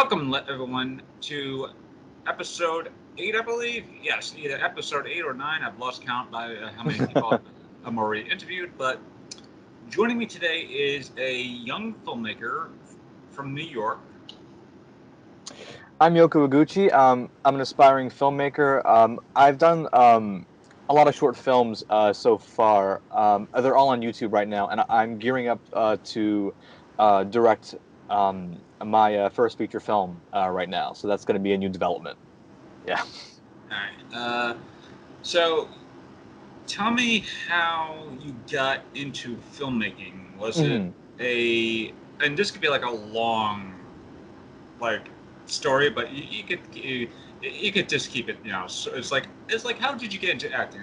Welcome, everyone, to episode 8, I believe. Yes, either episode 8 or 9. I've lost count by how many people I've already interviewed. But joining me today is a young filmmaker from New York. I'm Yoko Higuchi. I'm an aspiring filmmaker. I've done a lot of short films so far. They're all on YouTube right now, and I'm gearing up to direct my first feature film right now. So that's going to be a new development. Yeah. All right. So tell me how you got into filmmaking. Was it Mhm. and this could be like a long, like story, but you could just keep it. So it's like how did you get into acting?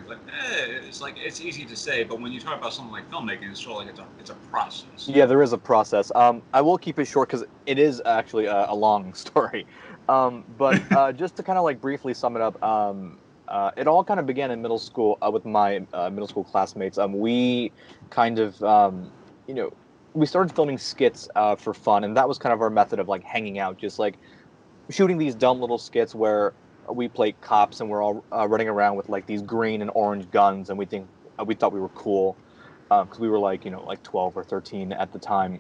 It's easy to say, but when you talk about something like filmmaking, it's sort of like it's a process. Yeah, there is a process. I will keep it short because it is actually a long story. But just to kind of like briefly sum it up, it all kind of began in middle school with my middle school classmates. We kind of, you know, we started filming skits for fun, and that was kind of our method of like hanging out, just like shooting these dumb little skits where we play cops and we're all running around with like these green and orange guns, and we thought we were cool because we were like 12 or 13 at the time.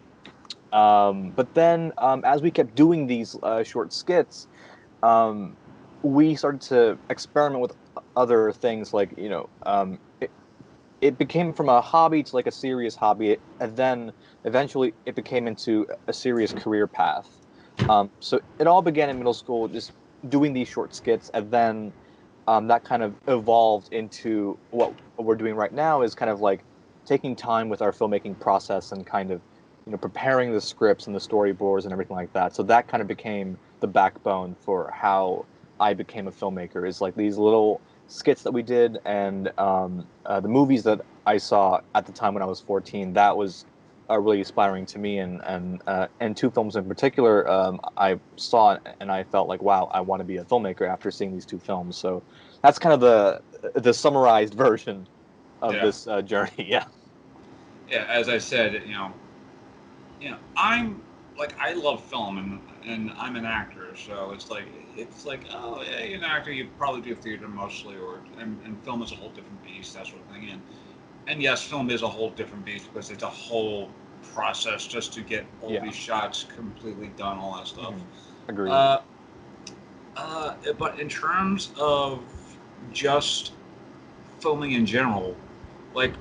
But then as we kept doing these short skits, um, we started to experiment with other things like it became from a hobby to like a serious hobby, and then eventually it became into a serious career path. So it all began in middle school, just doing these short skits, and then that kind of evolved into what we're doing right now is kind of like taking time with our filmmaking process and kind of preparing the scripts and the storyboards and everything like that. So that kind of became the backbone for how I became a filmmaker, is like these little skits that we did, and the movies that I saw at the time when I was 14. That was really inspiring to me, and two films in particular I saw and I felt like, wow, I want to be a filmmaker after seeing these two films. So that's kind of the summarized version of Yeah, this journey. Yeah. yeah. As I said, I'm like I love film and I'm an actor, so it's like oh yeah, you're an actor, you probably do theater mostly, or and film is a whole different beast, that sort of thing. And yes, film is a whole different beast because it's a whole process just to get all Yeah. these shots completely done, all that stuff. Agreed. Uh, but in terms of just filming in general, like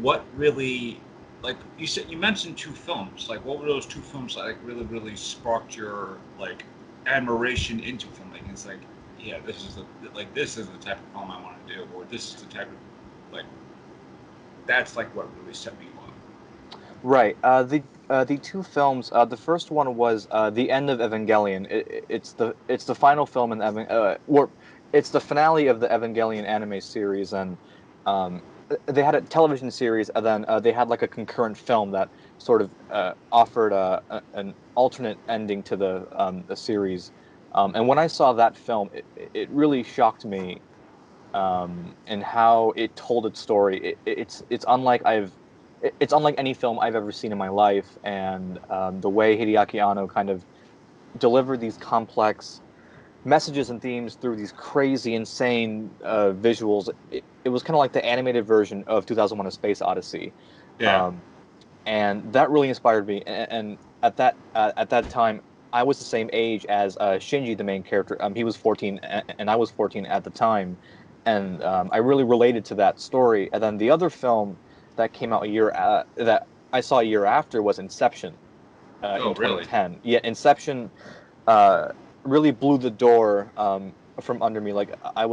what really, like you mentioned two films. Like what were those two films that like really sparked your like admiration into filmmaking? It's like yeah, this is the type of film I want to do, or this is the type of like that's like what really set me off. Right. The two films. The first one was the end of Evangelion. It's the final film in or it's the finale of the Evangelion anime series, and um, they had a television series, and then they had like a concurrent film that sort of offered an alternate ending to the series. And when I saw that film, it really shocked me and how it told its story. It's unlike any film I've ever seen in my life, and the way Hideaki Anno kind of delivered these complex messages and themes through these crazy, insane visuals. It was kind of like the animated version of 2001: A Space Odyssey, Yeah. um, and that really inspired me. And at that time, I was the same age as Shinji, the main character. He was 14, and I was 14 at the time, and I really related to that story. And then the other film that came out that I saw a year after was Inception in Oh, really? 2010. Yeah, Inception uh, really blew the door from under me. Like I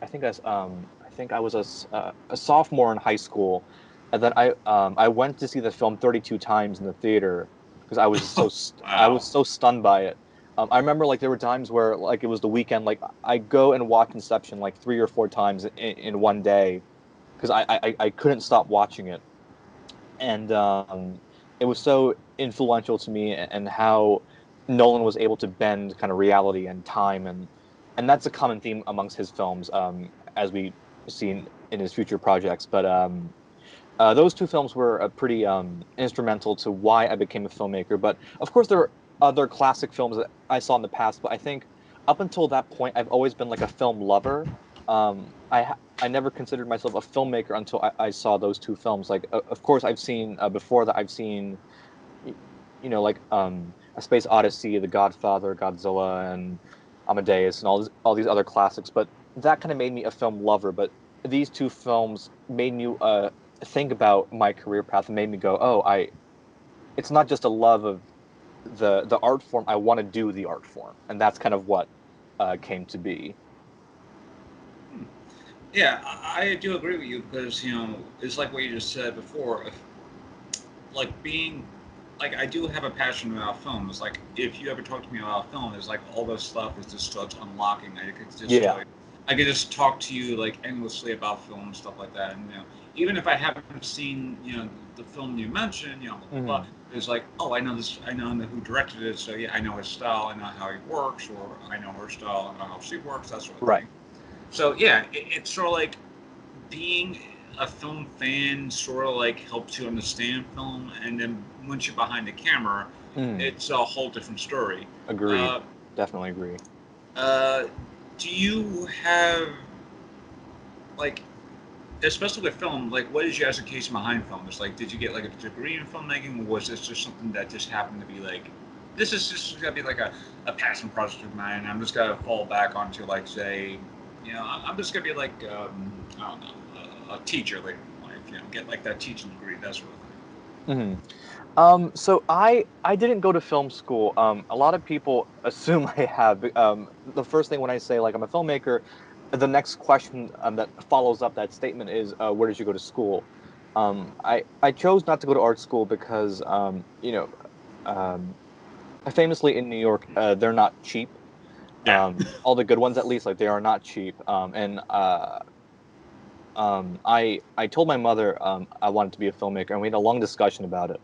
think I was a sophomore in high school, and then I went to see the film 32 times in the theater because I was Wow. so stunned by it. I remember like there were times where like it was the weekend, like I go and watch Inception like 3 or 4 times in one day because I couldn't stop watching it, and it was so influential to me, and how Nolan was able to bend kind of reality and time, and that's a common theme amongst his films, as we see in his future projects. But those two films were pretty instrumental to why I became a filmmaker. But of course, there other classic films that I saw in the past, but I think up until that point, I've always been like a film lover. I never considered myself a filmmaker until I saw those two films. Like, of course, I've seen before that. I've seen, y- like A Space Odyssey, The Godfather, Godzilla, and Amadeus, and all these other classics. But that kind of made me a film lover. But these two films made me think about my career path and made me go, oh, it's not just a love of the art form. I want to do the art form, and that's kind of what came to be. Yeah, I do agree with you because it's like what you just said before. If, like being, like I do have a passion about film. It's like if you ever talk to me about film, it's like all this stuff is just starts unlocking. I could just Yeah. like, I could just talk to you like endlessly about film and stuff like that. And even if I haven't seen the film you mentioned, but Hmm. it's like, oh, I know this, I know who directed it, so yeah, I know his style, I know how he works, or I know her style, I know how she works, that sort of Right. thing. So yeah, it's sort of like being a film fan sort of like helps you understand film, and then once you're behind the camera, Mm. it's a whole different story. Agreed. Uh, Definitely agree. uh, do you have like, especially with film, like what is your education behind film? It's like, did you get like a degree in filmmaking, or was this just something that just happened to be like, this is just gonna be like a passion project of mine? I'm just gonna fall back onto like say, I'm just gonna be like, I don't know, a teacher later in life, get like that teaching degree, that sort of thing. Hmm. So I didn't go to film school. A lot of people assume I have. The first thing when I say like I'm a filmmaker, the next question that follows up that statement is, where did you go to school? I chose not to go to art school because um, famously in New York, they're not cheap. Yeah. All the good ones, at least, like they are not cheap. And I told my mother I wanted to be a filmmaker, and we had a long discussion about it.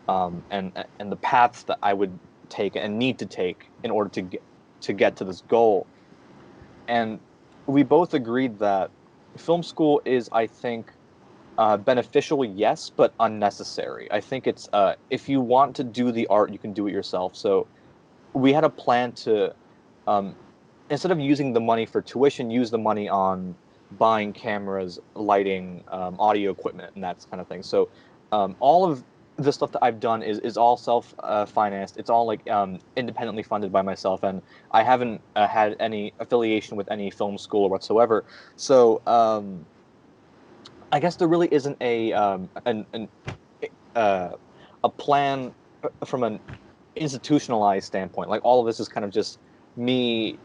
And the paths that I would take and need to take in order to get to this goal. And we both agreed that film school is, I think, beneficial, yes, but unnecessary. I think it's if you want to do the art, you can do it yourself. So we had a plan to um, instead of using the money for tuition, use the money on buying cameras, lighting, audio equipment, and that kind of thing. So all of the stuff that I've done is all self financed. It's all like independently funded by myself, and I haven't had any affiliation with any film school or whatsoever. So I guess there really isn't uh, a plan from an institutionalized standpoint. Like all of this is kind of just me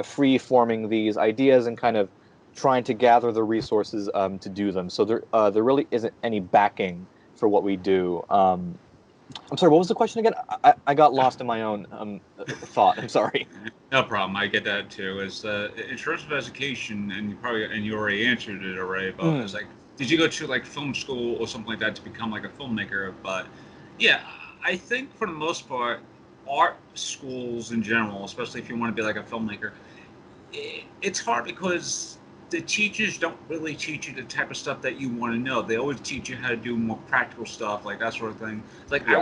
free forming these ideas and kind of trying to gather the resources to do them. So there really isn't any backing for what we do. I'm sorry, what was the question again? I got lost in my own thought. I'm sorry. No problem. I get that too. Is in terms of education, and you already answered it already. But it's Mm, like, did you go to like film school or something like that to become like a filmmaker? But yeah, I think for the most part, art schools in general, especially if you want to be like a filmmaker, it's hard because the teachers don't really teach you the type of stuff that you want to know. They always teach you how to do more practical stuff, like that sort of thing. Like yes.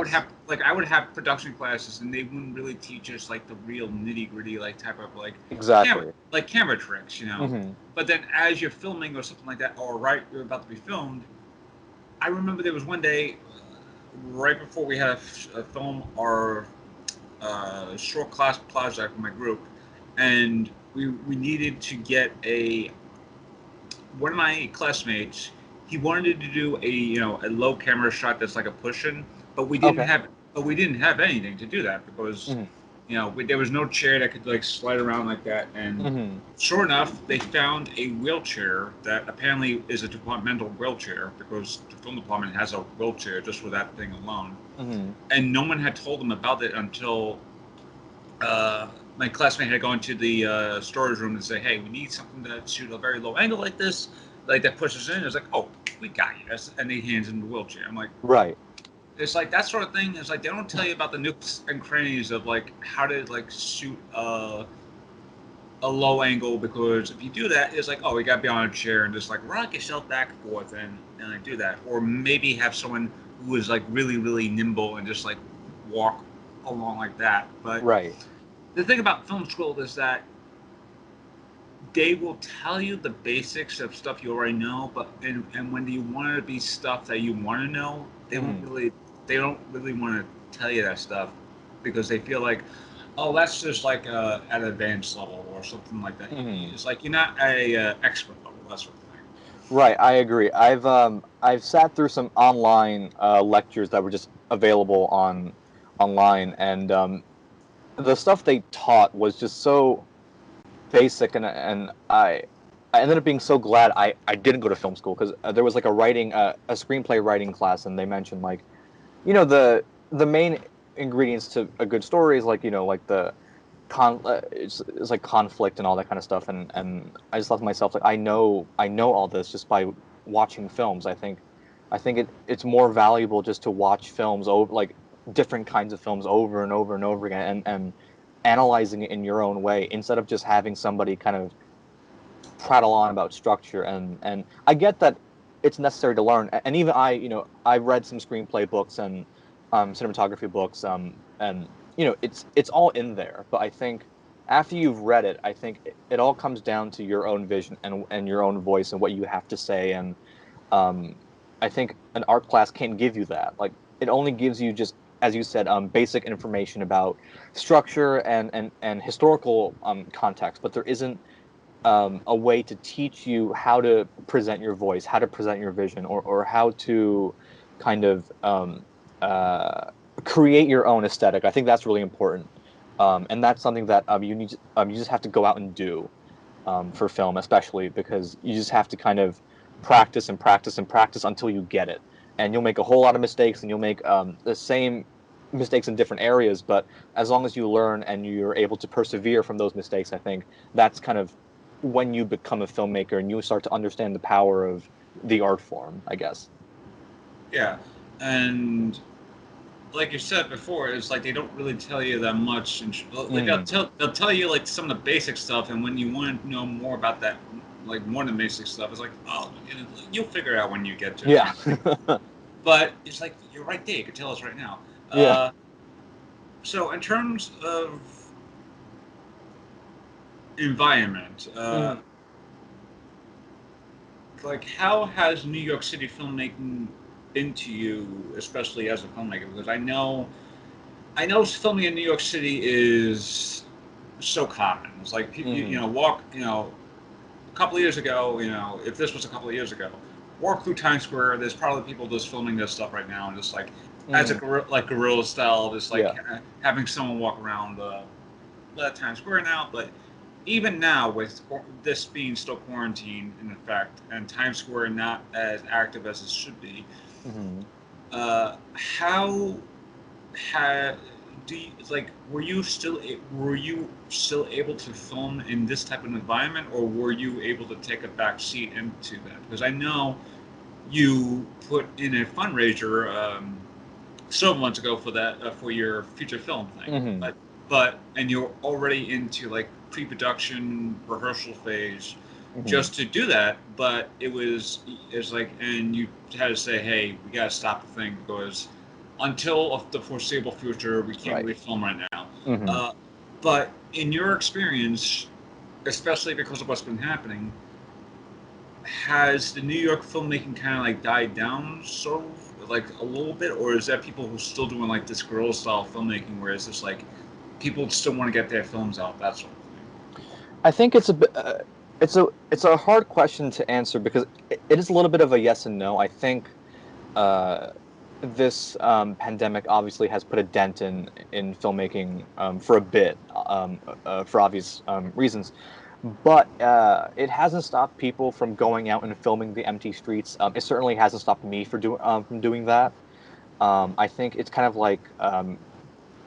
I would have production classes, and they wouldn't really teach us like the real nitty gritty, like type of Exactly. camera tricks. Hmm. But then as you're filming or something like that, or right, you're about to be filmed. I remember there was one day, right before we had a film our short class project with my group, and we needed to get a one of my classmates. He wanted to do a low camera shot that's like a push in, but Okay. we didn't have anything to do that because Hmm. there was no chair that could like slide around like that. And Hmm. sure enough, they found a wheelchair that apparently is a departmental wheelchair because the film department has a wheelchair just for that thing alone. Hmm. And no one had told them about it until uh, my classmate had gone to the storage room and say, "Hey, we need something to shoot a very low angle like this, like that pushes in." It's like, "Oh, we got you." And he hands him the wheelchair. I'm like, Right. it's like that sort of thing. It's like they don't tell you about the nooks and crannies of like how to like shoot a low angle because if you do that, it's like, oh, you got to be on a chair and just like rock yourself back and forth and like do that, or maybe have someone who is like really nimble and just like walk. along like that. But Right. the thing about film school is that they will tell you the basics of stuff you already know, but and when you want it to be stuff that you want to know, Hmm. they don't really want to tell you that stuff because they feel like, oh, that's just like at an advanced level or something like that. Hmm. It's like you're not at a expert level, that sort of thing. Right, I agree. I've sat through some online lectures that were just available online, and the stuff they taught was just so basic, and I ended up being so glad I didn't go to film school because there was like a screenplay writing class, and they mentioned like the main ingredients to a good story is like like it's like conflict and all that kind of stuff, and I just thought to myself like I know all this just by watching films. I think it's more valuable just to watch films over like different kinds of films over and over and over again, and analyzing it in your own way instead of just having somebody kind of prattle on about structure. And I get that it's necessary to learn, and even I read some screenplay books and cinematography books, and it's all in there. But I think after you've read it, I think it all comes down to your own vision and your own voice and what you have to say. And um, I think an art class can't give you that. Like it only gives you, just as you said, basic information about structure and historical context, but there isn't a way to teach you how to present your voice, how to present your vision, or how to kind of uh, create your own aesthetic. I think that's really important, and that's something that you just have to go out and do for film, especially because you just have to kind of practice and practice and practice until you get it. And you'll make a whole lot of mistakes, and you'll make the same mistakes in different areas. But as long as you learn and you're able to persevere from those mistakes, I think that's kind of when you become a filmmaker and you start to understand the power of the art form, I guess. Yeah, and like you said before, it's like they don't really tell you that much. And like Mm, they'll tell you like some of the basic stuff, and when you want to know more about that, like more than basic stuff, it's like, oh, you'll figure it out when you get to it, yeah. kind of thing. But it's like you're right there. You could tell us right now. Yeah. So in terms of environment, Hmm. like how has New York City filmmaking been to you, especially as a filmmaker? Because I know filming in New York City is so common. It's like Hmm. walk, a couple of years ago, if this was a couple of years ago, walk through Times Square. There's probably people just filming this stuff right now, and just like as a Hmm. like guerrilla style, just like Yeah. having someone walk around Times Square now. But even now, with this being still quarantined in effect, and Times Square not as active as it should be, Hmm. how had do you like were you still able to film in this type of environment, or were you able to take a back seat into that? Because I know you put in a fundraiser several months ago for that for your feature film thing, Hmm. but and you're already into like pre-production rehearsal phase Hmm. just to do that, but it's like, and you had to say, hey, we got to stop the thing because until the foreseeable future we can't Right. really film right now. Hmm. uh, but in your experience, especially because of what's been happening, has the New York filmmaking kind of like died down, sort of like a little bit, or is that people who are still doing like this guerrilla style filmmaking, where it's just like people still want to get their films out, that sort of I think it's a hard question to answer because it is a little bit of a yes and no. I think uh, this pandemic obviously has put a dent in filmmaking for a bit, for obvious reasons. But it hasn't stopped people from going out and filming the empty streets. It certainly hasn't stopped me from doing that. I think it's kind of like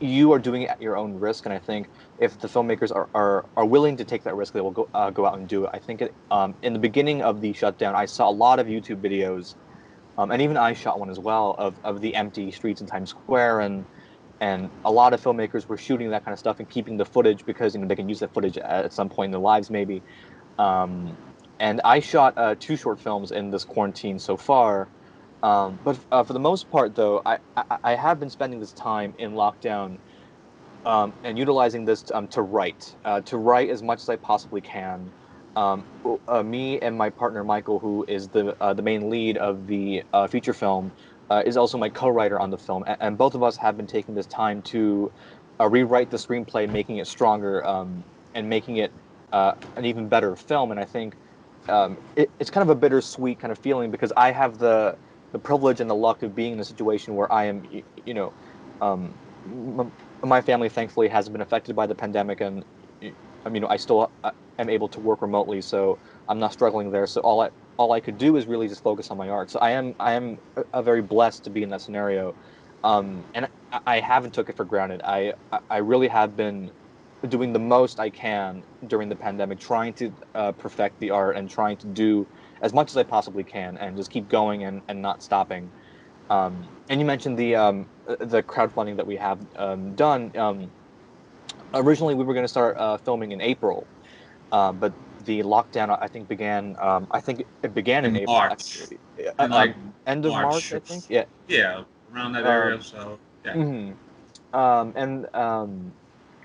you are doing it at your own risk, and I think if the filmmakers are willing to take that risk, they will go out and do it. I think in the beginning of the shutdown, I saw a lot of YouTube videos, and even I shot one as well of the empty streets in Times Square, and a lot of filmmakers were shooting that kind of stuff and keeping the footage because they can use that footage at some point in their lives maybe. Um, and I shot two short films in this quarantine so far. But for the most part, though, I have been spending this time in lockdown and utilizing this to write as much as I possibly can. Me and my partner Michael, who is the main lead of the feature film, is also my co-writer on the film, and both of us have been taking this time to rewrite the screenplay, making it stronger, and making it an even better film. And I think it's kind of a bittersweet kind of feeling because I have the privilege and the luck of being in a situation where I am, um, my family thankfully hasn't been affected by the pandemic, and I mean, I still am able to work remotely, so I'm not struggling there. So all I could do is really just focus on my art. So I am very blessed to be in that scenario, and I haven't took it for granted. I really have been doing the most I can during the pandemic, trying to perfect the art and trying to do as much as I possibly can, and just keep going and not stopping. And you mentioned the crowdfunding that we have done. Originally, we were going to start filming in April, but the lockdown I think began. I think it began in In April March, actually. in like End of March, March, I think. Yeah. yeah, around that area. Um, So yeah. mhm. And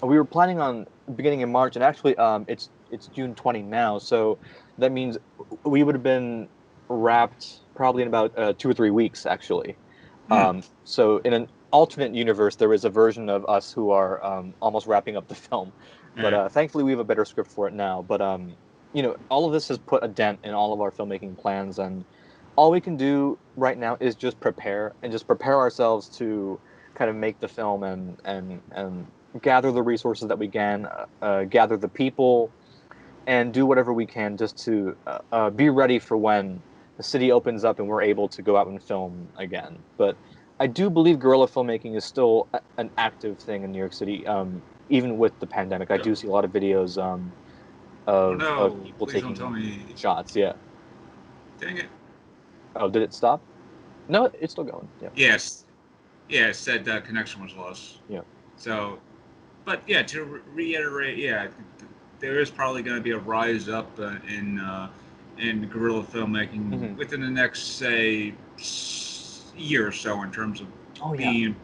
we were planning on beginning in March, and actually, it's June 20 now, so that means we would have been wrapped probably in about 2 or 3 weeks, actually. Mm, So in an alternate universe, there is a version of us who are almost wrapping up the film, but yeah. thankfully we have a better script for it now. But all of this has put a dent in all of our filmmaking plans, and all we can do right now is just prepare ourselves to kind of make the film and gather the resources that we can, gather the people, and do whatever we can just to be ready for when the city opens up and we're able to go out and film again. But I do believe guerrilla filmmaking is still an active thing in New York City, even with the pandemic. I Yeah. do see a lot of videos Oh of no! people Please don't tell taking me. shots. Yeah. Dang it. Oh, did it stop? No, it's still going. Yeah. Yes. Yeah, it said connection was lost. Yeah. So, but yeah, to reiterate, yeah, there is probably going to be a rise up in guerrilla filmmaking Hmm. within the next, say, year or so in terms of Oh yeah. being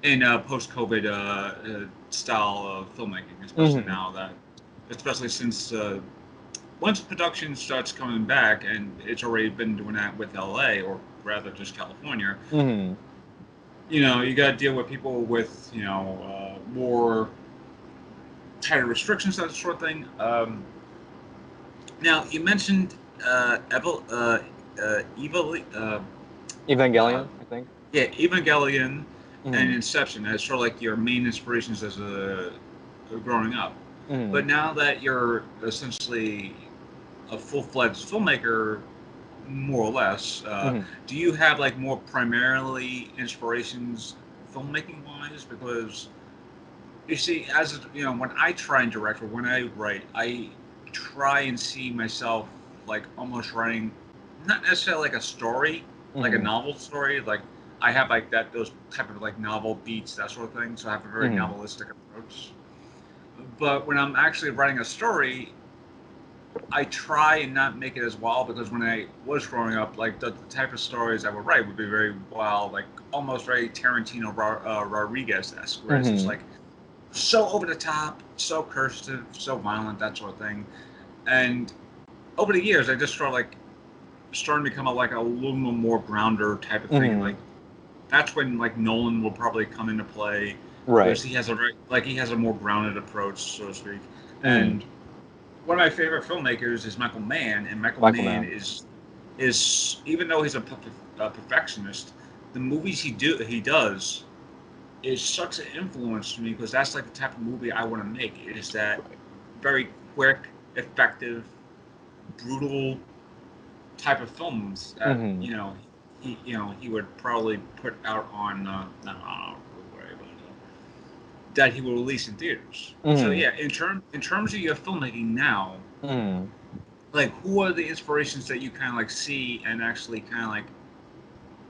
in post-COVID style of filmmaking, especially Hmm. now that, especially since once production starts coming back, and it's already been doing that with LA, or rather just California. Hmm. You got to deal with people with more tighter restrictions, that sort of thing. Now you mentioned Evil, uh, Evangelion, I think. yeah, Evangelion and Hmm. Inception as sort of like your main inspirations as a growing up. Hmm. But now that you're essentially a full-fledged filmmaker, more or less, Hmm. do you have like more primarily inspirations filmmaking wise? Because you see, as when I try and direct or when I write, I try and see myself like almost writing, not necessarily like a story, like a Hmm. novel story. Like I have like that those type of like novel beats, that sort of thing. So I have a very Hmm. novelistic approach. But when I'm actually writing a story, I try and not make it as wild because when I was growing up, like the type of stories I would write would be very wild, like almost very Tarantino Rodriguez esque, where it's just Hmm. like so over the top, so cursive, so violent, that sort of thing. And over the years, I just sort of like starting to become like a little more grounder type of thing. Hmm. Like that's when like Nolan will probably come into play, Right. because he has a very like he has a more grounded approach, so to speak. Hmm. And one of my favorite filmmakers is Michael Mann, and Michael Michael Mann Mann. is even though he's a perfectionist, the movies he does is such an influence to me because that's like the type of movie I want to make. It is that Right. very quick, effective, brutal type of films that Hmm. he would probably put out on not on Blu-ray, but that he will release in theaters. So Hmm. yeah, in terms of your filmmaking now, Hmm. like who are the inspirations that you kind of like see and actually kind of like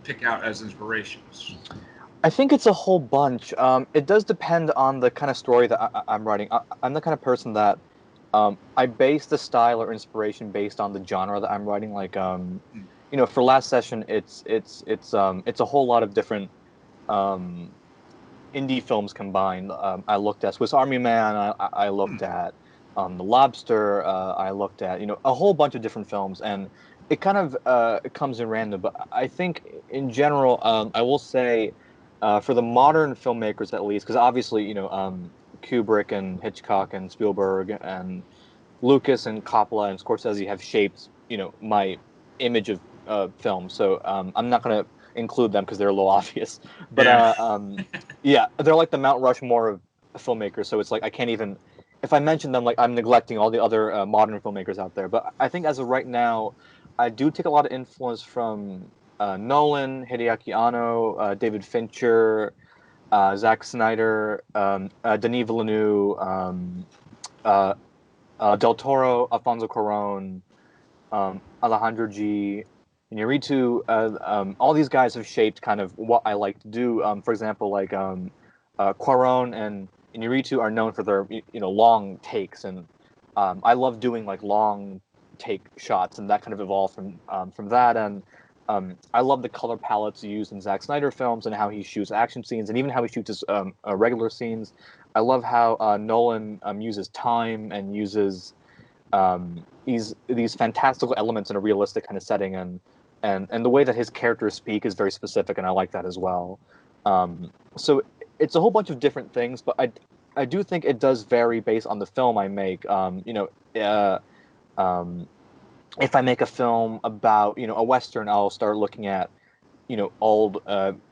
pick out as inspirations? I think it's a whole bunch. It does depend on the kind of story that I'm writing. I'm the kind of person that I base the style or inspiration based on the genre that I'm writing. Like, for last session, it's a whole lot of different um, indie films combined. I looked at Swiss Army Man. I looked at The Lobster. I looked at a whole bunch of different films, and it kind of it comes in random. But I think in general, I will say for the modern filmmakers at least, because obviously Kubrick and Hitchcock and Spielberg and Lucas and Coppola and Scorsese have shaped my image of film. So I'm not going to include them because they're a little obvious. But Yeah. yeah, they're like the Mount Rushmore of filmmakers. So it's like I can't even, if I mention them, like I'm neglecting all the other modern filmmakers out there. But I think as of right now, I do take a lot of influence from Nolan, Hideaki Anno, David Fincher, Zack Snyder, Denis Villeneuve, uh, Del Toro, Alfonso Cuarón, Alejandro G. Iñárritu. All these guys have shaped kind of what I like to do. For example, like Cuarón and Iñárritu are known for their long takes, and I love doing like long take shots, and that kind of evolved from that. And I love the color palettes used in Zack Snyder films and how he shoots action scenes, and even how he shoots his regular scenes. I love how Nolan uses time and uses these fantastical elements in a realistic kind of setting, and the way that his characters speak is very specific, and I like that as well. So it's a whole bunch of different things, but I do think it does vary based on the film I make. If I make a film about a western, I'll start looking at old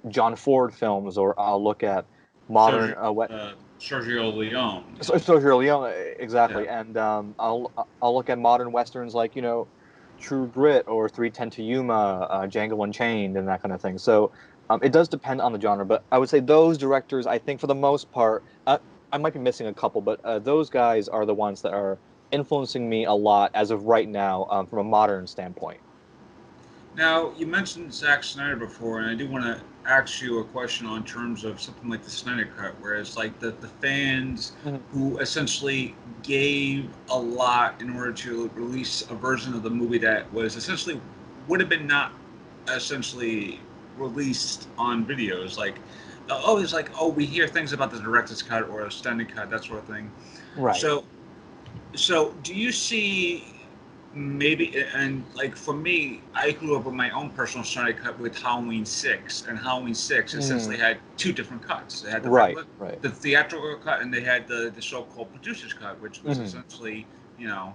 John Ford films, or I'll look at modern Sergio, Sergio Leone. Sergio Leone, exactly, Yeah. and I'll look at modern westerns like True Grit or 310 to Yuma, Django Unchained, and that kind of thing. So it does depend on the genre, but I would say those directors, I think for the most part, I might be missing a couple, but those guys are the ones that are influencing me a lot as of right now from a modern standpoint. Now, you mentioned Zack Snyder before, and I do want to ask you a question on terms of something like the Snyder Cut, where it's like the fans Mhm. who essentially gave a lot in order to release a version of the movie that was essentially would have been not essentially released on videos. Like, oh, it's like, oh, we hear things about the director's cut or a extended cut, that sort of thing. Right. So, so, do you see maybe, and like for me, I grew up with my own personal Snyder cut with Halloween 6, and Halloween 6 essentially Mhm. had two different cuts. They had the Right. regular, Right. the theatrical cut, and they had the so-called producer's cut, which was Hmm. essentially, you know,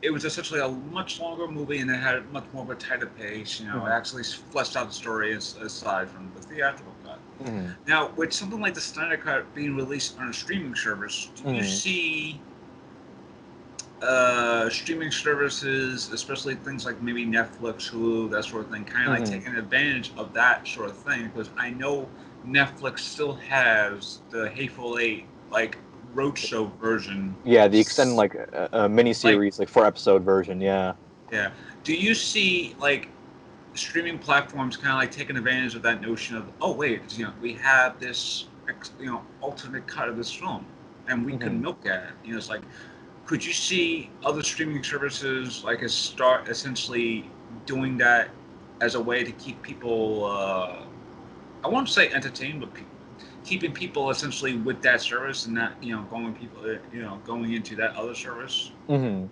it was essentially a much longer movie and it had much more of a tighter pace. It Hmm. actually fleshed out the story aside from the theatrical cut. Hmm. Now, with something like the Snyder cut being released on a streaming service, do you Hmm. see streaming services, especially things like maybe Netflix, Hulu, that sort of thing, kind of like Hmm. taking advantage of that sort of thing? Because I know Netflix still has the Hateful Eight like roadshow version. Yeah, the extended like a mini Like, series, like 4 episode version. Yeah. yeah. Do you see like streaming platforms kind of like taking advantage of that notion of, oh wait, we have this alternate cut of this film, and we can Hmm. milk at it. It's like, could you see other streaming services like a start essentially doing that as a way to keep people I won't say entertained, but keeping people essentially with that service and not going into that other service? Hmm.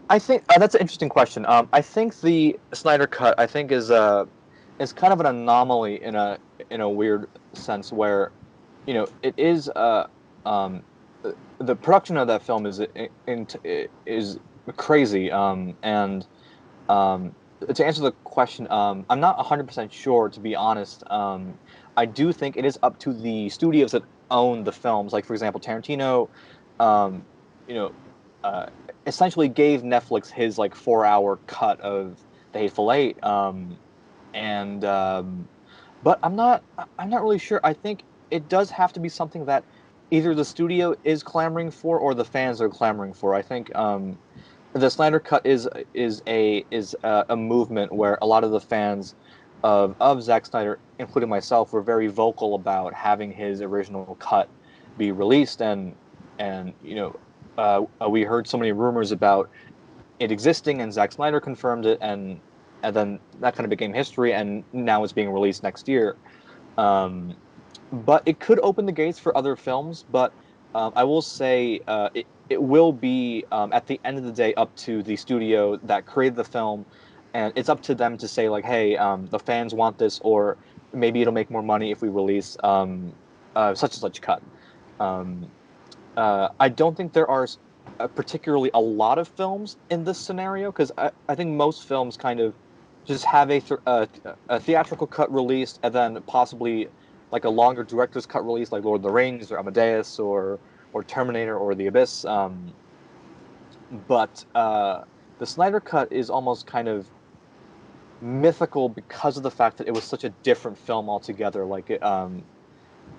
I think that's an interesting question. I think the Snyder Cut, I think, is kind of an anomaly in a weird sense where, it is um, the production of that film is crazy. And to answer the question, I'm not 100% sure, to be honest. I do think it is up to the studios that own the films. Like, for example, Tarantino, um, you know, uh, essentially gave Netflix his like 4 hour cut of The Hateful Eight. And But I'm not really sure. I think it does have to be something that either the studio is clamoring for or the fans are clamoring for. I think the Snyder Cut is a movement where a lot of the fans of Zack Snyder, including myself, were very vocal about having his original cut be released, and we heard so many rumors about it existing, and Zack Snyder confirmed it, and then that kind of became history, and now it's being released next year. Um, but it could open the gates for other films. But I will say it will be at the end of the day up to the studio that created the film, and it's up to them to say like, hey, the fans want this, or maybe it'll make more money if we release such and such cut. Um, I don't think there are particularly a lot of films in this scenario because I think most films kind of just have a theatrical cut released and then possibly like a longer director's cut release like Lord of the Rings or Amadeus or Terminator or The Abyss. But the Snyder cut is almost kind of mythical because of the fact that it was such a different film altogether. Like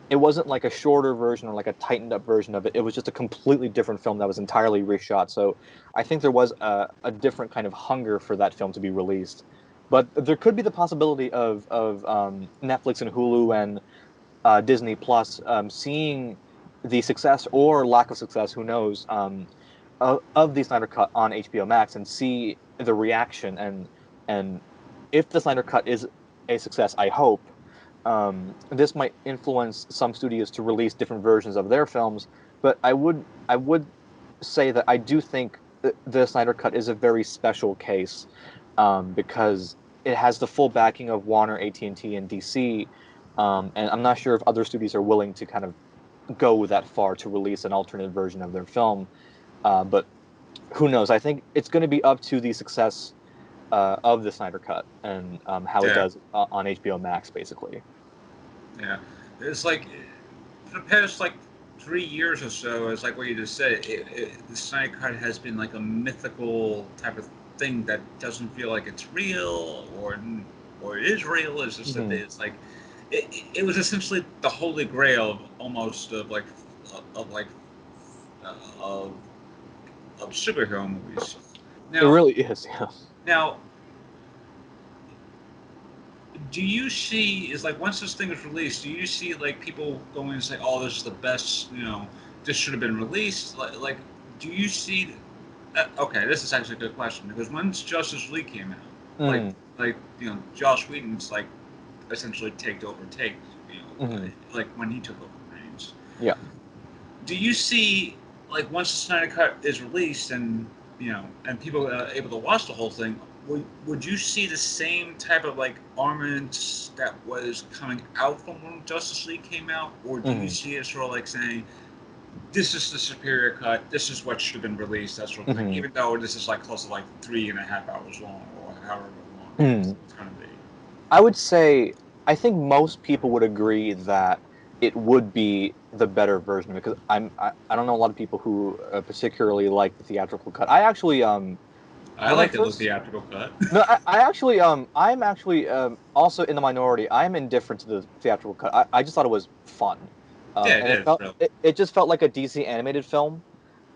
it wasn't like a shorter version or like a tightened up version of it. It was just a completely different film that was entirely reshot. So I think there was a different kind of hunger for that film to be released. But there could be the possibility of Netflix and Hulu and Disney Plus seeing the success or lack of success, who knows, of the Snyder Cut on HBO Max and see the reaction and if the Snyder Cut is a success, I hope this might influence some studios to release different versions of their films. But I would say that I do think the Snyder Cut is a very special case because it has the full backing of Warner, AT&T, and DC, and I'm not sure if other studios are willing to kind of go that far to release an alternate version of their film. But who knows? I think it's going to be up to the success of the Snyder Cut and how it Yeah, does on HBO Max, basically. yeah. It's like for the past like 3 years or so, it's like what you just said. The Snyder Cut has been like a mythical type of thing that doesn't feel like it's real or it is real. It's just that Hmm. it's like it was essentially the holy grail of almost of like uh, of of superhero movies. It Now, really is, yeah. now, do you see is like once this thing is released, do you see like people going and say, "Oh, this is the best," this should have been released? Do you see? Okay, this is actually a good question because once Justice League came out, like Mm, Josh Whedon's like essentially take, hmm. like when he took over the reins. Yeah. Do you see like once the Snyder Cut is released and people are able to watch the whole thing, would you see the same type of like armament that was coming out from when Justice League came out, or do you Hmm. see it sort of like saying this is the superior cut, this is what should have been released, that sort of thing, Hmm. even though this is like close to like 3.5 hours long or however long Hmm. it's going to be. I would say I think most people would agree that it would be the better version because I don't know a lot of people who particularly like the theatrical cut. I actually I when I like the first theatrical cut. no, I actually I'm actually also in the minority. I'm indifferent to the theatrical cut. I just thought it was fun. Yeah, it And it is felt really. it just felt like a DC animated film.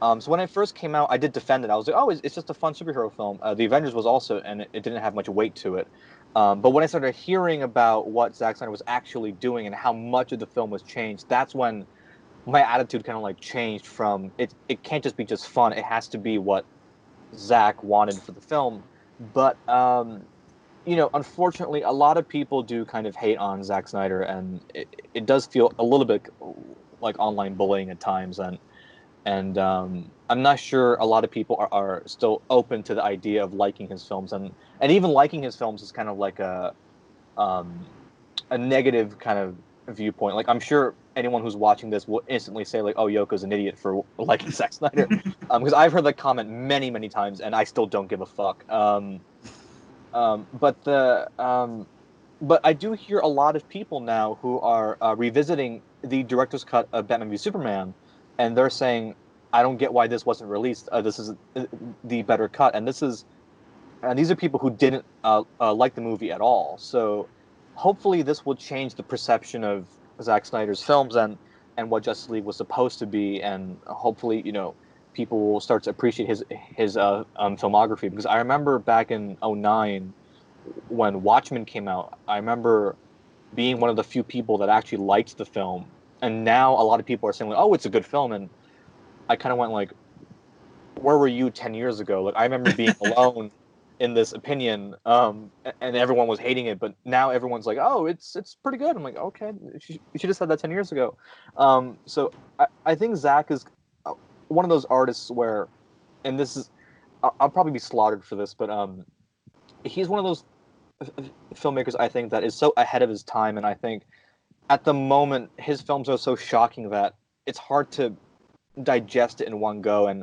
So when it first came out, I did defend it. I was like, oh, it's just a fun superhero film. The Avengers was also, and it didn't have much weight to it. But when I started hearing about what Zack Snyder was actually doing and how much of the film was changed, that's when my attitude kind of like changed from it can't just be just fun. It has to be what Zack wanted for the film. But unfortunately, a lot of people do kind of hate on Zack Snyder, and it does feel a little bit like online bullying at times. And I'm not sure a lot of people are still open to the idea of liking his films, and even liking his films is kind of like um, a negative kind of viewpoint. Like I'm sure anyone who's watching this will instantly say like, "Oh, Yoko's an idiot for liking Zack Snyder," because I've heard that comment many, many times, and I still don't give a fuck. Um, but the but I do hear a lot of people now who are revisiting the director's cut of Batman v Superman, and they're saying, "I don't get why this wasn't released. This is the better cut." And these are people who didn't like the movie at all. So hopefully, this will change the perception of Zack Snyder's films and what Justice League was supposed to be, and hopefully, people will start to appreciate his filmography. Because I remember back in '09 when Watchmen came out, I remember being one of the few people that actually liked the film. And now a lot of people are saying, like, "Oh, it's a good film," and I kind of went like, "Where were you 10 years ago?" Like I remember being alone. in this opinion, and everyone was hating it, but now everyone's like, oh, it's pretty good. I'm like, okay, you should have said that 10 years ago. So I think Zack is one of those artists where, and this is, I'll probably be slaughtered for this, but he's one of those filmmakers I think that is so ahead of his time, and I think at the moment his films are so shocking that it's hard to digest it in one go. And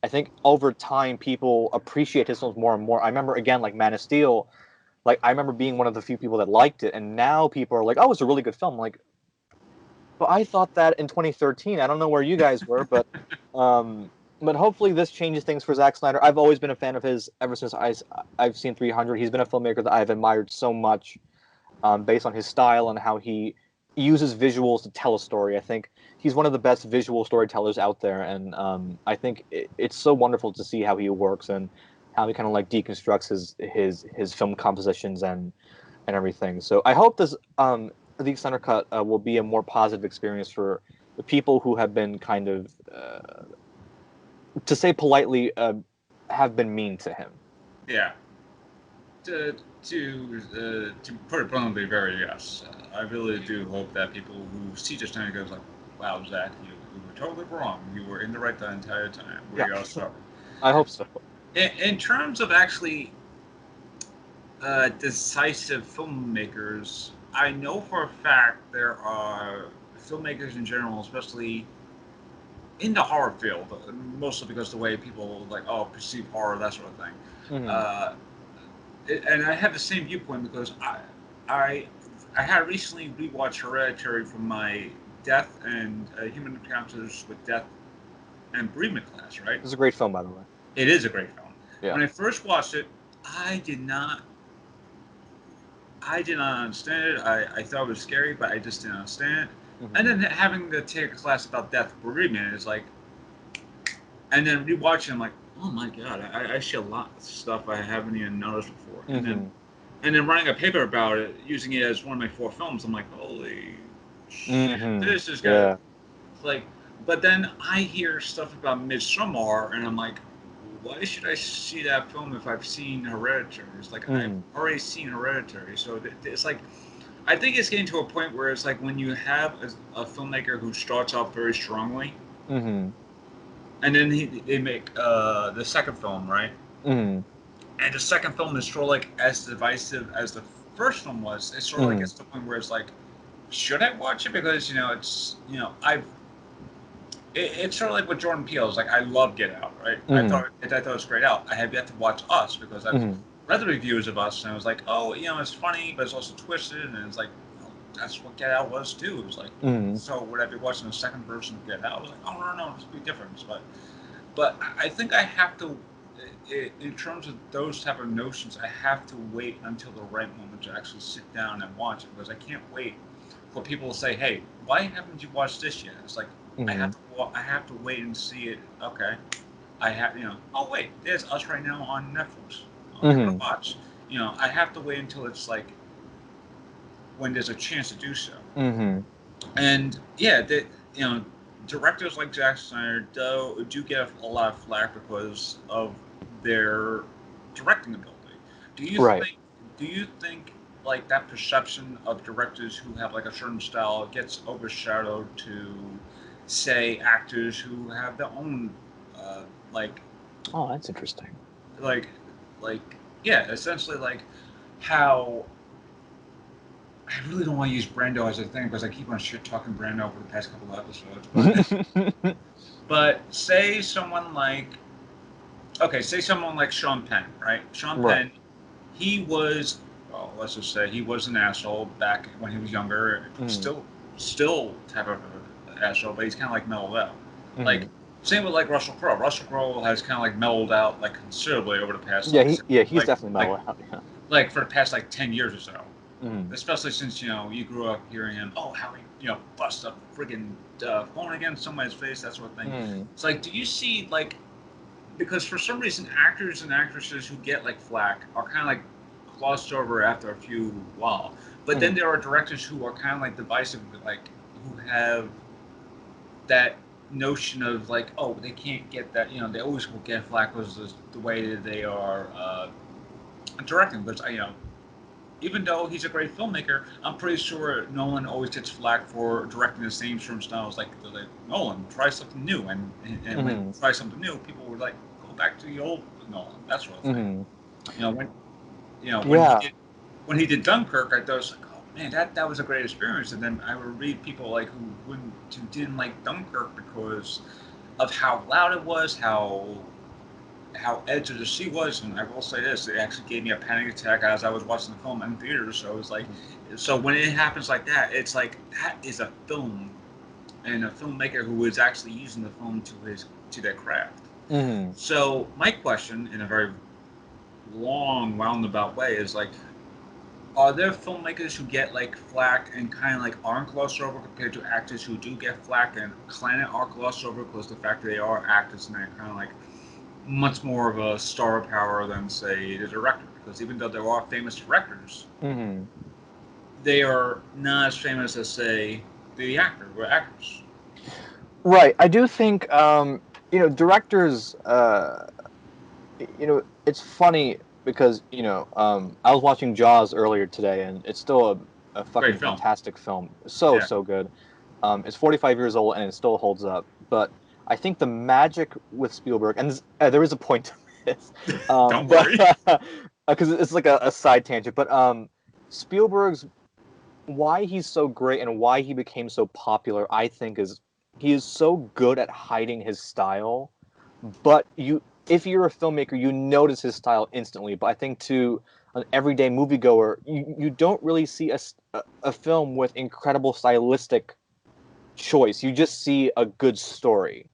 I think over time people appreciate his films more and more. I remember again, like Man of Steel, like I remember being one of the few people that liked it, and now people are like, oh, it's a really good film. Like, but I thought that in 2013. I don't know where you guys were, but hopefully this changes things for Zack Snyder. I've always been a fan of his ever since I've seen 300. He's been a filmmaker that I've admired so much, based on his style and how he uses visuals to tell a story. I think he's one of the best visual storytellers out there, and I think it's so wonderful to see how he works and how he kind of like deconstructs his film compositions and everything. So I hope this the extended cut will be a more positive experience for the people who have been kind of, to say politely, have been mean to him. Yeah. To put it bluntly, very yes. I really do hope that people who see this time goes like, "Wow, Zach, you were totally wrong. You were in the right the entire time." Where you all started. I hope so. In terms of actually decisive filmmakers, I know for a fact there are filmmakers in general, especially in the horror field, mostly because the way people like perceive horror, that sort of thing. Mm-hmm. And I have the same viewpoint because I, I had recently rewatched Hereditary from my death and human encounters with death and bereavement class. Right, It's a great film, by the way. it is a great film. Yeah. When I first watched it, I did not, I did not understand it. I thought it was scary, but I just didn't understand it. Mm-hmm. And then having to take a class about death and bereavement is like, and then rewatching, I'm like, oh my god, I see a lot of stuff I haven't even noticed before. Mm-hmm. And then writing a paper about it, using it as one of my 4 films, I'm like, holy shit, Mm-hmm. this is good. Yeah. Like, but then I hear stuff about Midsommar, and I'm like, why should I see that film if I've seen Hereditary? It's like I've Mm-hmm. already seen Hereditary, so it's like I think it's getting to a point where it's like when you have a filmmaker who starts off very strongly, Mm-hmm. and then they make the second film, right? Mm-hmm. And the second film is sort of like as divisive as the first film was. It sort of like Mm-hmm. gets to the point where it's like, should I watch it? Because it's it's sort of like with Jordan Peele. It's like I love Get Out, right? Mm-hmm. I thought it was great out. I have yet to watch Us because I've Mm-hmm. read the reviews of Us and I was like, oh, it's funny, but it's also twisted, and it's like, that's what Get Out was too. It was like, Mm-hmm. so would I be watching the second version of Get Out? I was like, oh no, it's a big difference, but I think I have to, in terms of those type of notions, I have to wait until the right moment to actually sit down and watch it because I can't wait for people to say, "Hey, why haven't you watched this yet?" It's like Mm-hmm. I have to wait and see it. Okay, I have Oh wait, there's Us right now on Netflix. I'll give it a Mm-hmm. watch. I have to wait until it's like when there's a chance to do so. Mm-hmm. And yeah, directors like Zack Snyder do get a lot of flack because of their directing ability. Do you Right. think? Do you think like that perception of directors who have like a certain style gets overshadowed to, say, actors who have their own, uh, like, Oh, that's interesting. like, like, yeah, essentially like how I really don't want to use Brando as a thing because I keep on shit talking Brando over the past couple of episodes. But say someone like Sean Penn, right? Sean Right. Penn, he was, well, let's just say he was an asshole back when he was younger. Mm-hmm. Still type of an asshole, but he's kind of like mellowed out. Like Mm-hmm. same with like Russell Crowe. Russell Crowe has kind of like mellowed out like considerably over the past He's definitely mellow out. Yeah. like for the past like 10 years or so. Mm-hmm. Especially since you grew up hearing him, oh, how he bust a friggin' phone against somebody's face, that sort of thing. Mm-hmm. It's like, do you see like because for some reason actors and actresses who get like flack are kind of like glossed over after a few while, but then Mm-hmm. there are directors who are kind of like divisive, like who have that notion of like, oh, they can't get that, they always will get flack because the way that they are. directing. But even though he's a great filmmaker, I'm pretty sure Nolan always gets flack for directing the same certain styles. Like, Nolan, try something new, and when Mm-hmm. you try something new, people were like, go back to the old Nolan, that sort of thing. Mm-hmm. You know when Yeah. when he did Dunkirk, I was like, oh man, that was a great experience. And then I would read people like who didn't like Dunkirk because of how loud it was, how edge of the seat was. And I will say this, it actually gave me a panic attack as I was watching the film in theaters. So it was like, so when it happens like that, it's like that is a film and a filmmaker who is actually using the film to their craft. Mm-hmm. So my question, in a very long roundabout way, is like, are there filmmakers who get like flack and kind of like aren't glossed over compared to actors who do get flack and kind of are glossed over because the fact that they are actors and they're kind of like much more of a star power than say the director? Because even though there are famous directors, Mm-hmm. they are not as famous as say the actor or actors. Right. I do think directors it's funny because I was watching Jaws earlier today, and it's still a Great fucking film. fantastic film. So Yeah. so good. It's 45 years old and it still holds up. But I think the magic with Spielberg, and there is a point to this, Don't but worry. because it's like a side tangent. But Spielberg's why he's so great and why he became so popular, I think, is he is so good at hiding his style. But if you're a filmmaker, you notice his style instantly. But I think to an everyday moviegoer, you don't really see a film with incredible stylistic choice. You just see a good story.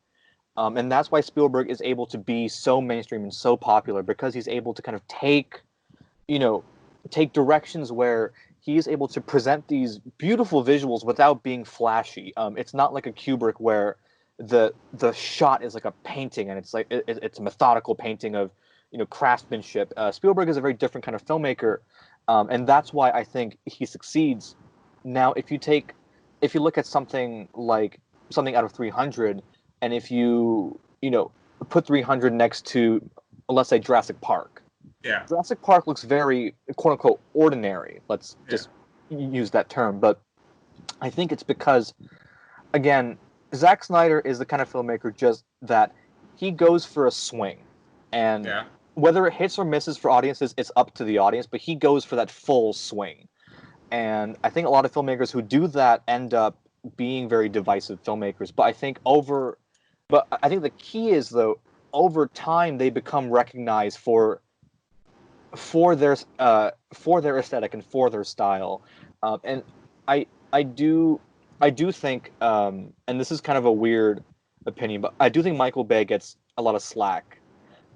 And that's why Spielberg is able to be so mainstream and so popular, because he's able to kind of you know, take directions where he is able to present these beautiful visuals without being flashy. It's not like a Kubrick where the shot is like a painting and it's like it's a methodical painting of craftsmanship. Spielberg is a very different kind of filmmaker, and that's why I think he succeeds. Now, if you look at something out of 300, and if you put 300 next to, let's say, Jurassic Park. Yeah. Jurassic Park looks very quote unquote ordinary. Let's Yeah. just use that term. But I think it's because, again, Zack Snyder is the kind of filmmaker just that he goes for a swing. And Yeah. whether it hits or misses for audiences, it's up to the audience, but he goes for that full swing. And I think a lot of filmmakers who do that end up being very divisive filmmakers. But I think the key is, though, over time they become recognized for their aesthetic and for their style, and I do think, and this is kind of a weird opinion, but I do think Michael Bay gets a lot of slack.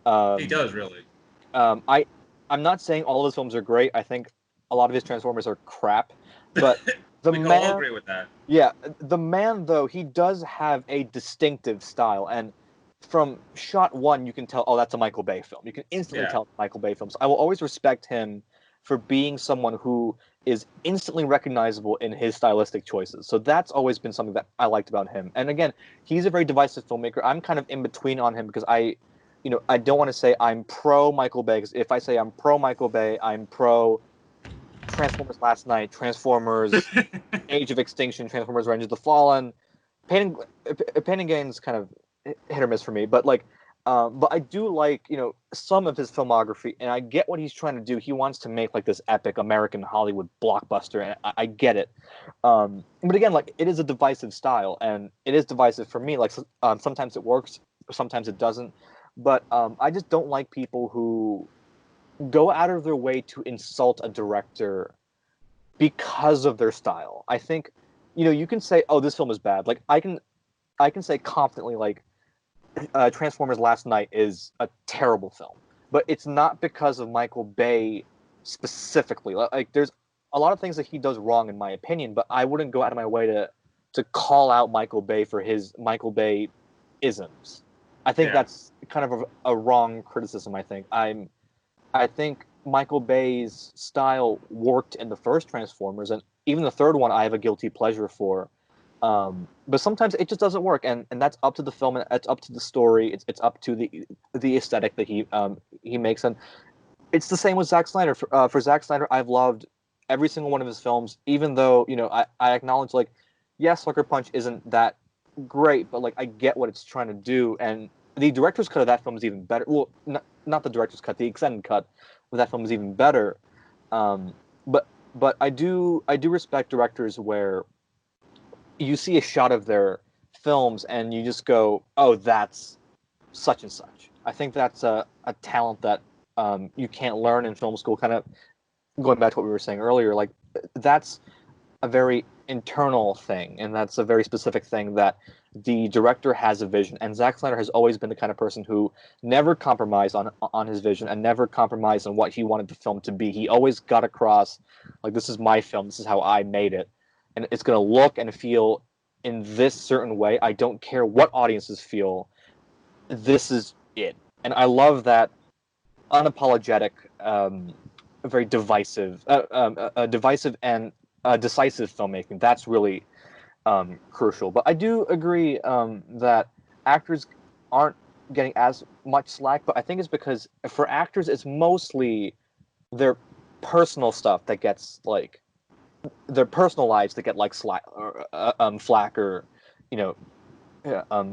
He Um, does really. um, I I'm not saying all of his films are great. I think a lot of his Transformers are crap, but the We can all man, agree with that. yeah, the man though, he does have a distinctive style, and from shot one, you can tell, oh, that's a Michael Bay film. You can instantly Yeah. tell it's a Michael Bay film. So I will always respect him for being someone who is instantly recognizable in his stylistic choices. So that's always been something that I liked about him. And again, he's a very divisive filmmaker. I'm kind of in between on him because I don't want to say I'm pro Michael Bay, because if I say I'm pro Michael Bay, I'm pro Transformers Last Night, Transformers Age of Extinction, Transformers Revenge of the Fallen. Pain and Gain's kind of hit or miss for me, but I do like some of his filmography, and I get what he's trying to do. He wants to make like this epic American Hollywood blockbuster, and I get it. But again, like, it is a divisive style, and it is divisive for me. Like, sometimes it works, sometimes it doesn't. But I just don't like people who go out of their way to insult a director because of their style. I think, you can say, "Oh, this film is bad." Like, I can say confidently, like, Transformers Last Night is a terrible film, but it's not because of Michael Bay specifically. Like, there's a lot of things that he does wrong, in my opinion, but I wouldn't go out of my way to call out Michael Bay for his Michael Bay isms. I think Yeah. that's kind of a wrong criticism. I think Michael Bay's style worked in the first Transformers, and even the third one I have a guilty pleasure for. But sometimes it just doesn't work, and that's up to the film, and it's up to the story. It's up to the aesthetic that he makes. And it's the same with Zack Snyder. For Zack Snyder, I've loved every single one of his films, even though I acknowledge like, yes, Sucker Punch isn't that great, but like I get what it's trying to do, and the director's cut of that film is even better. Well, not the director's cut, the extended cut of that film is even better. Um, but I do respect directors where you see a shot of their films and you just go, oh, that's such and such. I think that's a talent that you can't learn in film school. Kind of going back to what we were saying earlier, like that's a very internal thing, and that's a very specific thing that the director has a vision. And Zack Snyder has always been the kind of person who never compromised on his vision and never compromised on what he wanted the film to be. He always got across, like, this is my film, this is how I made it, and it's going to look and feel in this certain way. I don't care what audiences feel. This is it. And I love that unapologetic, very divisive and decisive filmmaking. That's really crucial. But I do agree that actors aren't getting as much slack. But I think it's because for actors, it's mostly their personal stuff that gets like their personal lives that get like slack or flack or you know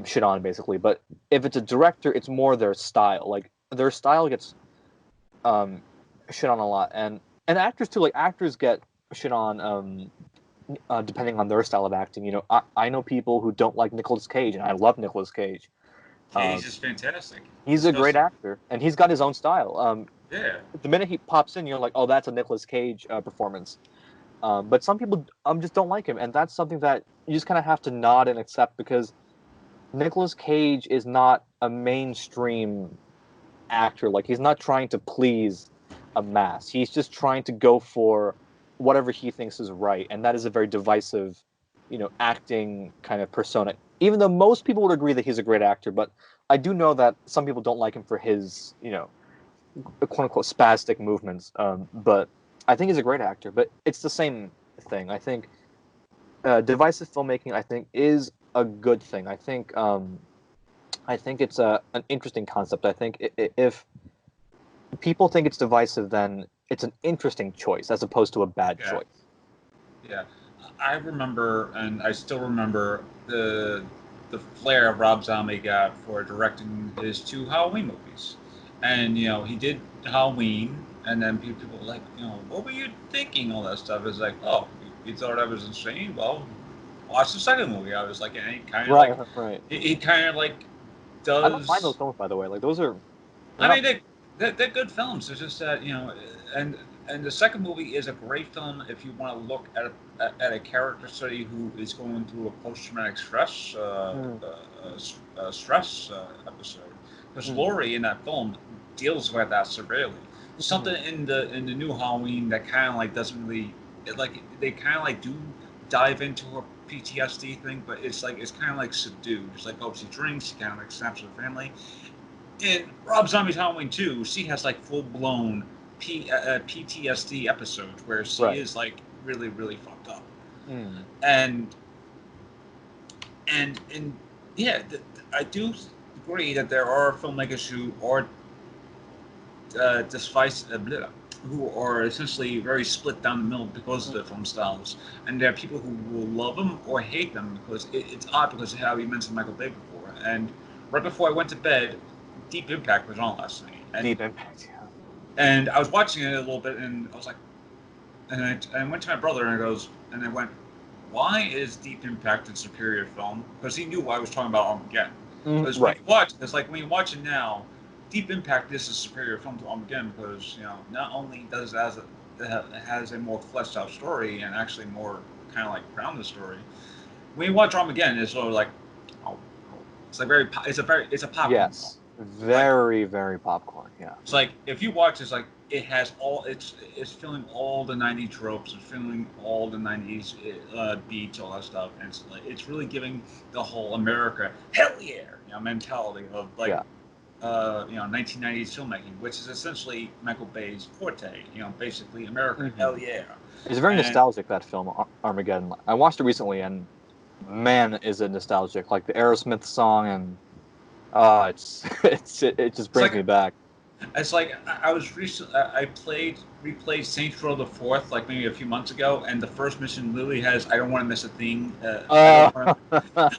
shit on basically. But if it's a director, it's more their style. Like their style gets shit on a lot, and actors too. Like actors get shit on depending on their style of acting. I know people who don't like Nicolas Cage, and I love Nicolas Cage. Cage is fantastic. He's a great actor, and he's got his own style. Yeah. The minute he pops in, you're like, oh, that's a Nicolas Cage performance. But some people just don't like him, and that's something that you just kind of have to nod and accept, because Nicolas Cage is not a mainstream actor. Like, he's not trying to please a mass. He's just trying to go for whatever he thinks is right, and that is a very divisive, acting kind of persona. Even though most people would agree that he's a great actor, but I do know that some people don't like him for his, quote unquote spastic movements. But I think he's a great actor. But it's the same thing. I think divisive filmmaking, I think, is a good thing. I think it's an interesting concept. I think if people think it's divisive, then it's an interesting choice as opposed to a bad choice. Yeah, I remember, and I still remember the flair Rob Zombie got for directing his 2 Halloween movies, and he did Halloween, and then people were like, what were you thinking? All that stuff is like, oh, you thought I was insane? Well, watch the second movie. I was like, and he kind of right. He kind of like does. I don't mind those films, by the way. Like those are. I mean, they're good films. It's just that and the second movie is a great film if you want to look at a character study who is going through a post-traumatic stress episode. Because Laurie in that film deals with that severely. Something in the new Halloween that kind of like doesn't really they kind of like do dive into her PTSD thing, but it's kind of like subdued. It's like, oh, she drinks, she kind of like snaps with her family. In Rob Zombie's Halloween 2, she has like full-blown PTSD episodes where she is like really, really fucked up. And yeah, I do agree that there are filmmakers who are who are essentially very split down the middle because of their film styles, and there are people who will love them or hate them because it's odd, because of how you mentioned Michael Bay before. And right before I went to bed, Deep Impact was on last night. And, Deep Impact, yeah. And I was watching it a little bit, and I was like, and I went to my brother, and I went, why is Deep Impact a superior film? Because he knew I was talking about Armageddon. Because when you watch it now, Deep Impact is a superior film to Armageddon, because not only does it has a more fleshed out story and actually more kind of like grounded story. When you watch Armageddon, it's sort of like, it's a popcorn. Yes, very very popcorn. Yeah. It's like if you watch, it's like it has it's filling all the '90s tropes, it's filling all the '90s beats, all that stuff, and it's really giving the whole America hell yeah mentality of like. 1990s filmmaking, which is essentially Michael Bay's forte. Basically America, hell yeah. It's very nostalgic, that film, Armageddon. I watched it recently, and man, is it nostalgic! Like the Aerosmith song, and it just brings me back. It's like I was recently I replayed Saints Row the Fourth like maybe a few months ago, and the first mission literally has I don't want to miss a thing. Uh,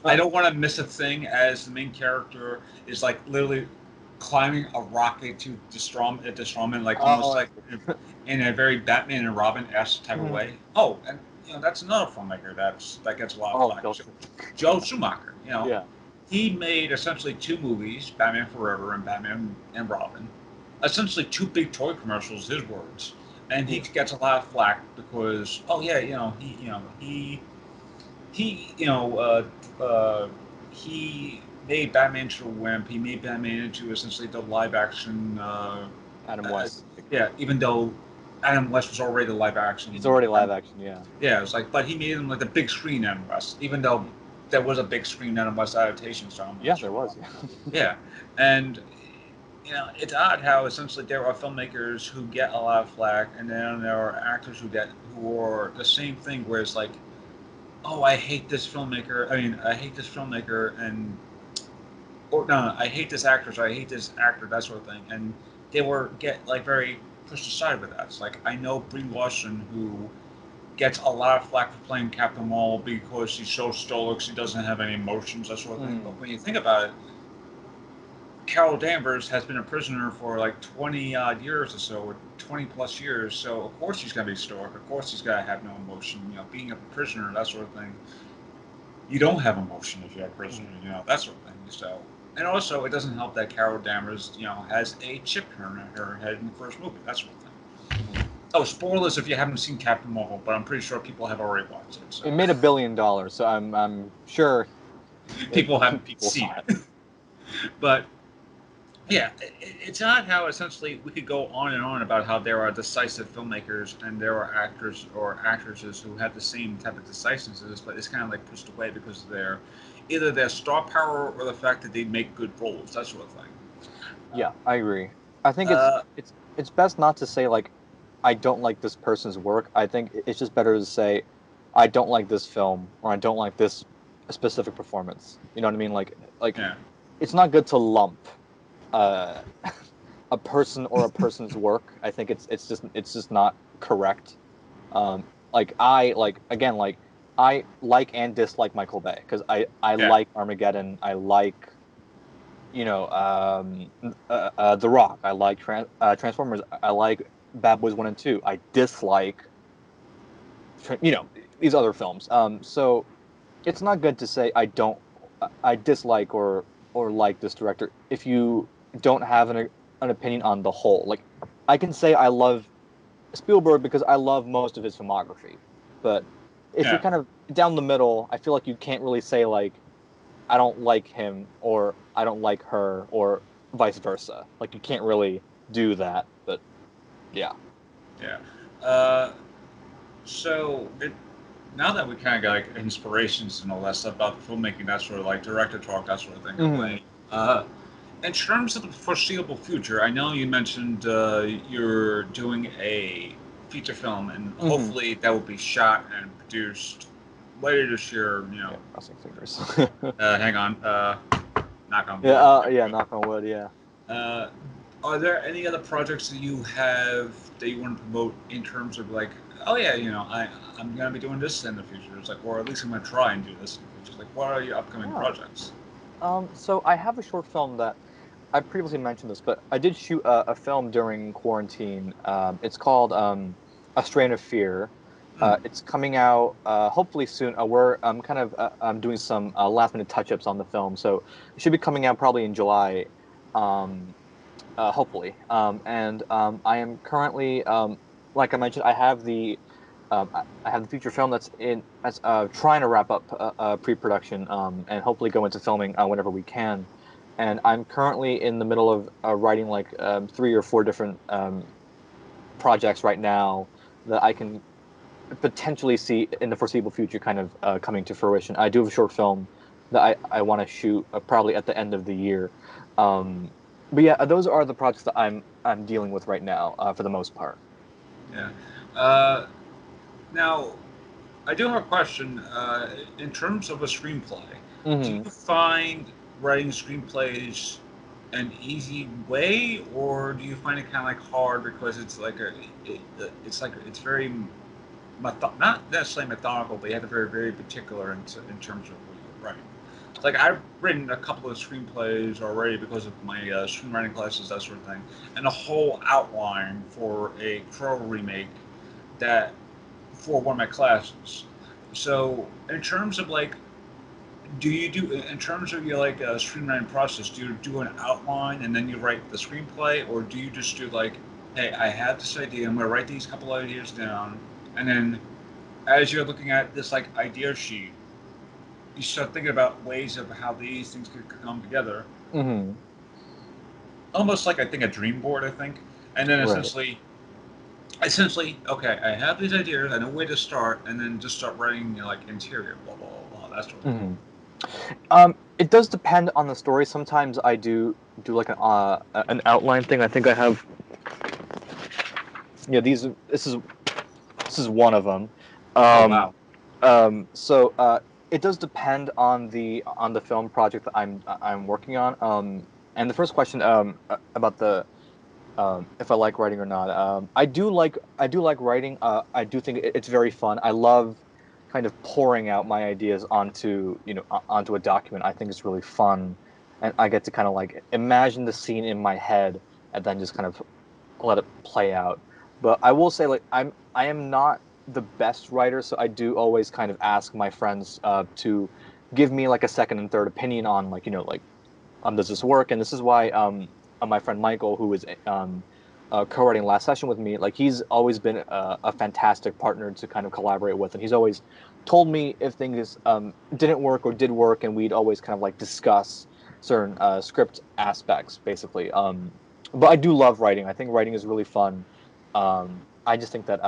I don't want to miss a thing as the main character is like literally climbing a rocket to destroyment, like almost oh, like in a very Batman and Robin-esque type of mhm. way. Oh, and that's another filmmaker that gets a lot of Oh, flack. Johnson. Joe Schumacher. Yeah. He made essentially two movies, Batman Forever and Batman and Robin. Essentially two big toy commercials, his words. And he Yeah. gets a lot of flack because, oh yeah, he, he made Batman into a wimp. He made Batman into essentially the live action. Adam Uh, West. yeah, even though Adam West was already the live He's action. already live action. Yeah. Yeah, it's like, but he made him like the big screen Adam West, even though there was a big screen Adam West adaptation. So I'm Yeah, not there sure. was. Yeah. Yeah, and it's odd how essentially there are filmmakers who get a lot of flack, and then there are actors who are the same thing, where it's like, oh, I hate this filmmaker. I mean, I hate this filmmaker, and or no, I hate this actress, or I hate this actor, that sort of thing, and they were get like very pushed aside with that. It's like I know Brie Larson, who gets a lot of flack for playing Captain Marvel because she's so stoic, she doesn't have any emotions, that sort of thing. Mm. But when you think about it, Carol Danvers has been a prisoner for like 20 odd years or so, or 20 plus years. So of course she's gonna be stoic. Of course she's gotta have no emotion. Being a prisoner, that sort of thing. You don't have emotion if you're a prisoner. Mm. That sort of thing. So, and also it doesn't help that Carol Danvers, has a chip in her head in the first movie. That sort of thing. Mhm. Oh, spoilers if you haven't seen Captain Marvel, but I'm pretty sure people have already watched it. So It made $1 billion, so I'm sure people have people seen saw it. it. But yeah, it's odd how essentially we could go on and on about how there are decisive filmmakers and there are actors or actresses who have the same type of decisiveness, but it's kind of like pushed away because of either their star power or the fact that they make good roles, that sort of thing. Yeah, I agree. I think Uh, it's best not to say like I don't like this person's work. I think it's just better to say I don't like this film or I don't like this specific performance. You know what I mean? Like yeah, it's not good to lump uh a person or a person's work. I think it's just not correct. Like I like again like I like and dislike Michael Bay because I yeah, like Armageddon. I like The Rock. I like Transformers. I like Bad Boys 1 and 2. I dislike these other films. So it's not good to say I dislike or like this director if you don't have an opinion on the whole. Like I can say I love Spielberg because I love most of his filmography, but if you're yeah. kind of down the middle, I feel like you can't really say like I don't like him or I don't like her or vice versa. Like you can't really do that. But yeah. Yeah. Uh, so now that we kind of got like inspirations and all that stuff about filmmaking, that sort of like director talk, that sort of thing Hmm. away. In terms of the foreseeable future, I know you mentioned you're doing a feature film, and Hmm. hopefully that will be shot and produced later this year. Yeah, crossing fingers. Hang on, knock on Yeah, wood. There yeah, we go. knock on wood, yeah. Uh, are there any other projects that you have that you want to promote in terms of like, oh yeah, I'm gonna be doing this in the future. It's like, or at least I'm gonna try and do this in the future. It's like, what are your upcoming Oh. projects? So I have a short film that I previously mentioned this, but I did shoot a film during quarantine. It's called A Strain of Fear. Hmm. It's coming out hopefully soon. We're kind of I'm doing some last minute touch ups on the film, so it should be coming out probably in July, um, hopefully. And I am currently, like I mentioned, I have the feature film that's trying to wrap up pre-production and hopefully go into filming whenever we can. And I'm currently in the middle of writing like 3 or 4 different projects right now that I can potentially see in the foreseeable future kind of coming to fruition. I do have a short film that I want to shoot probably at the end of the year. Um, but yeah, those are the projects that I'm dealing with right now for the most part. Yeah. Uh, Now, I do have a question. In terms of a screenplay, do Hmm. you find writing screenplays an easy way, or do you find it kind of like hard because it's like it's very not necessarily methodical, but you have to be very very particular in terms of what you're writing. Like I've written a couple of screenplays already because of my screenwriting classes, that sort of thing, and a whole outline for a Crow remake that for one of my classes. So in terms of like, do you do in terms of your like screenwriting process? Do you do an outline and then you write the screenplay, or do you just do like, hey, I have this idea, I'm gonna write these couple ideas down, and then as you're looking at this like idea sheet, you start thinking about ways of how these things could come together, Hmm. almost like I think a dream board, I think, and then Right. essentially, okay, I have these ideas, I know where to start, and then just start writing, you know, like interior, blah blah blah, that sort of thing. Hmm. It does depend on the story. Sometimes I do like an outline thing. I think I have, yeah, these this is one of them. Oh Um, wow. so it does depend on the film project that I'm working on. And the first question about the if I like writing or not. I do like writing. I do think it's very fun. I love kind of pouring out my ideas onto onto a document. I think it's really fun, and I get to kind of like imagine the scene in my head and then just kind of let it play out. But I will say, like, I am not the best writer, so I do always kind of ask my friends to give me like a second and third opinion on like like does this work? And this is why my friend Michael, who is co-writing last session with me, like he's always been a fantastic partner to kind of collaborate with, and he's always told me if things didn't work or did work, and we'd always kind of like discuss certain script aspects, basically. But I do love writing. I think writing is really fun. I just think that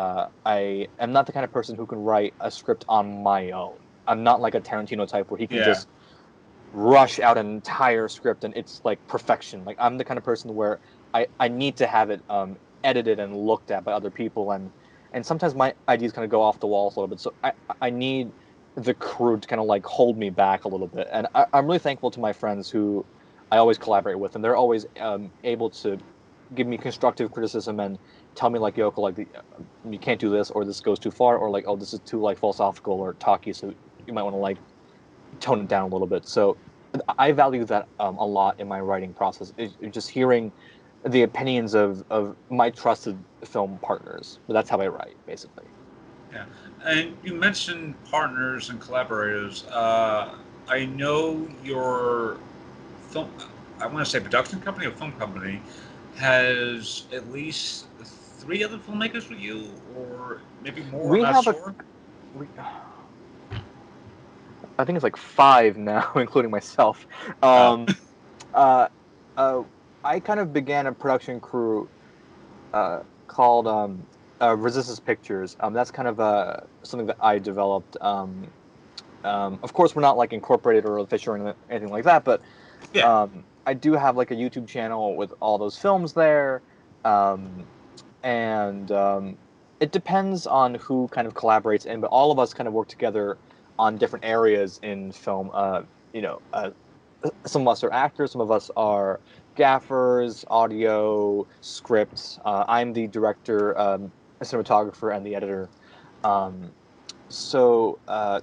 I am not the kind of person who can write a script on my own. I'm not like a Tarantino type where he can Yeah. just rush out an entire script and it's like perfection. Like I'm the kind of person where I need to have it edited and looked at by other people, and sometimes my ideas kind of go off the walls a little bit. So I need the crew to kind of like hold me back a little bit. And I'm really thankful to my friends who I always collaborate with, and they're always able to give me constructive criticism and tell me like Yoko, like you can't do this, or this goes too far, or like, oh, this is too like philosophical or talky, so you might want to like tone it down a little bit. So I value that a lot in my writing process. Just hearing the opinions of my trusted film partners. But that's how I write, basically. Yeah, and you mentioned partners and collaborators. I know your film, I want to say production company or film company, has at least three other filmmakers with you, or maybe more. I'm We not have a, sure. we, I think it's like five now, including myself. Oh, Um, uh, uh, I kind of began a production crew called Resistance Pictures. That's kind of something that I developed. Of course, we're not like incorporated or official or anything like that, but yeah, I do have like a YouTube channel with all those films there, um, and it depends on who kind of collaborates in, but all of us kind of work together on different areas in film. You know, some of us are actors, some of us are gaffers, audio, scripts. I'm the director, cinematographer, and the editor. Um, so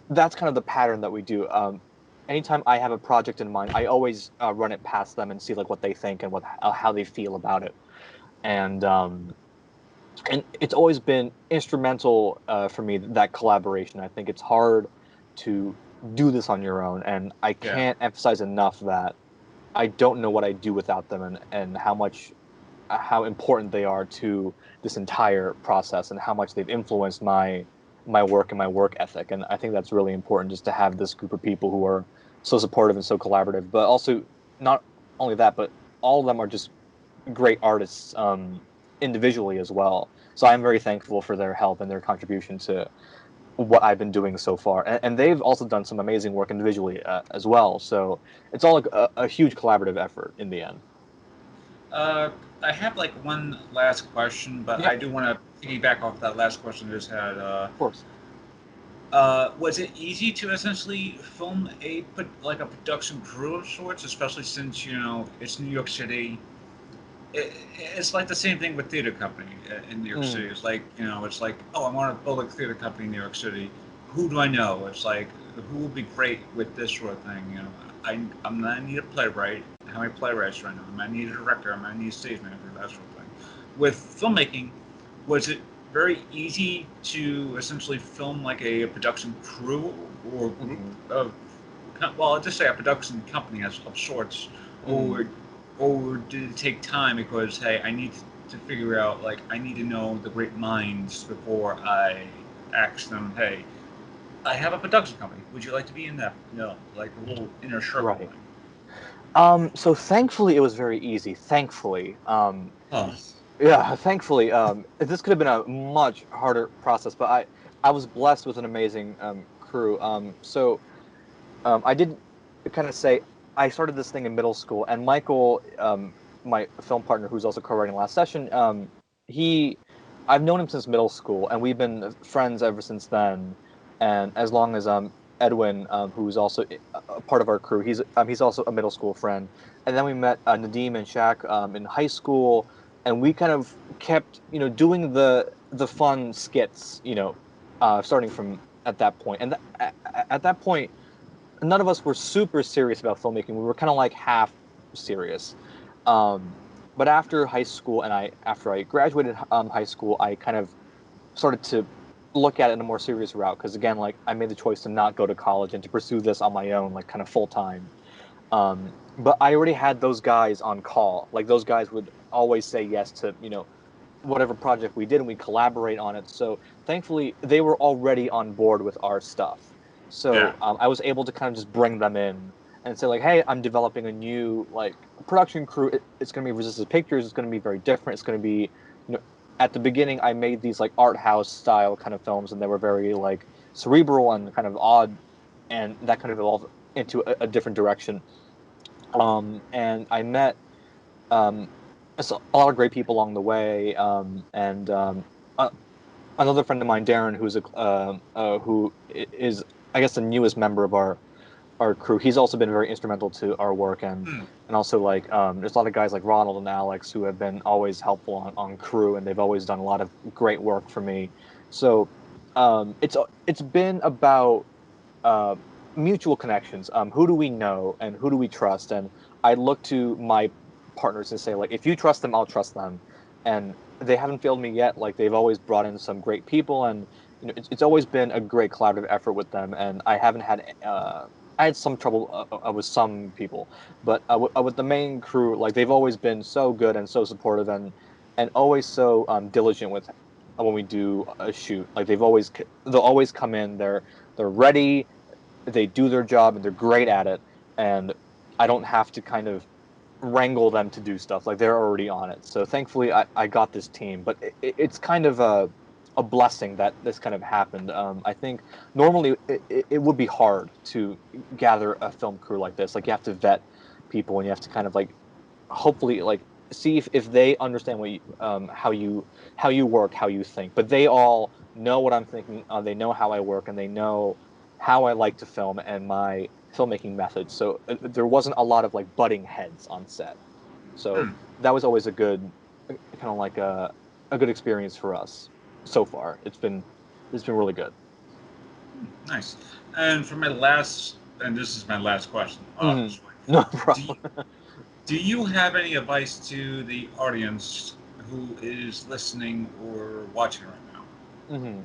that's kind of the pattern that we do. Anytime I have a project in mind, I always run it past them and see like what they think and what how they feel about it. And and it's always been instrumental for me, that collaboration. I think it's hard to do this on your own, and I yeah. can't emphasize enough that I don't know what I do without them, and how much how important they are to this entire process and how much they've influenced my work and my work ethic. And I think that's really important, just to have this group of people who are so supportive and so collaborative. But also, not only that, but all of them are just great artists individually as well. So I'm very thankful for their help and their contribution to what I've been doing so far. And they've also done some amazing work individually as well. So it's all like a huge collaborative effort in the end. Uh, I have like one last question, but Yeah, I do want to piggyback off that last question I just had. of course. Was it easy to essentially film like a production crew of sorts, especially since it's New York City? It's like the same thing with theater company in New York City. Mm, It's like it's like, oh, I want to build a theater company in New York City. Who do I know? It's like, who would be great with this sort of thing? I'm gonna need a playwright. How many playwrights right now? I'm gonna need a director. I'm gonna need a stage manager. That sort of thing. With filmmaking, was it very easy to essentially film like a production crew or group mm-hmm, of, well, I'll just say a production company of sorts, mm-hmm. or did it take time because, hey, I need to figure out, like, I need to know the great minds before I ask them, hey, I have a production company. Would you like to be in that? Like a little inner circle Right. thing. So thankfully it was very easy. Thankfully. Oh, Yeah, thankfully. This could have been a much harder process, but I was blessed with an amazing crew. I did kind of say I started this thing in middle school, and Michael, my film partner, who's also co-writing last session, he, I've known him since middle school, and we've been friends ever since then. And as long as Edwin, who's also a part of our crew, he's also a middle school friend. And then we met Nadim and Shaq in high school, and we kind of kept doing the fun skits, starting from at that point. And at that point none of us were super serious about filmmaking. We were kind of like half serious. Um, but after high school and after I graduated high school, I kind of started to look at it in a more serious route because again, like I made the choice to not go to college and to pursue this on my own, like kind of full time. But I already had those guys on call. Like those guys would always say yes to whatever project we did and we collaborate on it. So thankfully, they were already on board with our stuff. yeah. So I was able to kind of just bring them in and say like, hey, I'm developing a new like production crew. It's going to be Resisted Pictures. It's going to be very different. It's going to be, you know, at the beginning, I made these like art house style kind of films, and they were very like cerebral and kind of odd, and that kind of evolved into a different direction. And I met um, a lot of great people along the way. And uh, Another friend of mine, Darren, who is, I guess, the newest member of our crew. He's also been very instrumental to our work, Hmm. and also like there's a lot of guys like Ronald and Alex who have been always helpful on crew, and they've always done a lot of great work for me. So it's been about uh, mutual connections. Who do we know and who do we trust? And I look to my partners and say, like, if you trust them, I'll trust them. And they haven't failed me yet. Like they've always brought in some great people, and it's always been a great collaborative effort with them. And I haven't had I had some trouble with some people, but with the main crew, like they've always been so good and so supportive and always so diligent with when we do a shoot. Like they'll always come in. They're ready, they do their job, and they're great at it. And I don't have to kind of wrangle them to do stuff. Like they're already on it. So thankfully, I got this team. But it's kind of a blessing that this kind of happened. I think normally it would be hard to gather a film crew like this. Like you have to vet people, and you have to kind of like hopefully like see if they understand how you work, how you think. But they all know what I'm thinking. They know how I work, and they know how I like to film and my filmmaking methods. So there wasn't a lot of like butting heads on set. So Hmm. that was always a good kind of like a good experience for us so far. It's been really good. Nice. And for my last, and this is my last question, Hmm. obviously. No Do you, problem. do you have any advice to the audience who is listening or watching right now? Hmm.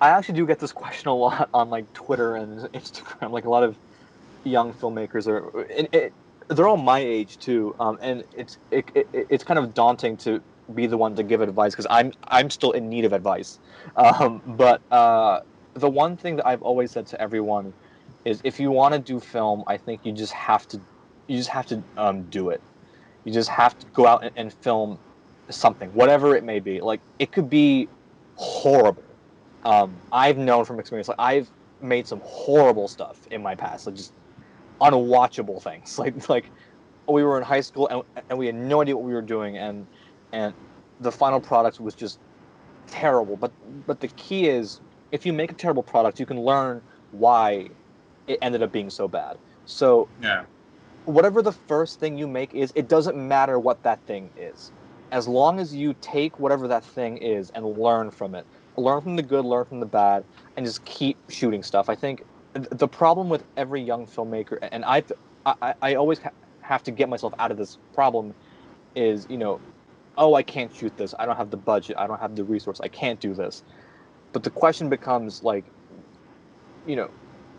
I actually do get this question a lot on like Twitter and Instagram. Like a lot of young filmmakers they're all my age too. And it's kind of daunting to be the one to give advice because I'm still in need of advice. But the one thing that I've always said to everyone is if you want to do film, I think you just have to do it. You just have to go out and film something, whatever it may be. Like it could be horrible. I've known from experience, like I've made some horrible stuff in my past, like just unwatchable things. Like we were in high school and we had no idea what we were doing, and the final product was just terrible. But the key is if you make a terrible product, you can learn why it ended up being so bad. So Yeah. whatever the first thing you make is, it doesn't matter what that thing is. As long as you take whatever that thing is and learn from it, learn from the good, learn from the bad, and just keep shooting stuff. I think the problem with every young filmmaker, and I always have to get myself out of this problem, is, oh, I can't shoot this. I don't have the budget. I don't have the resource. I can't do this. But the question becomes like, you know,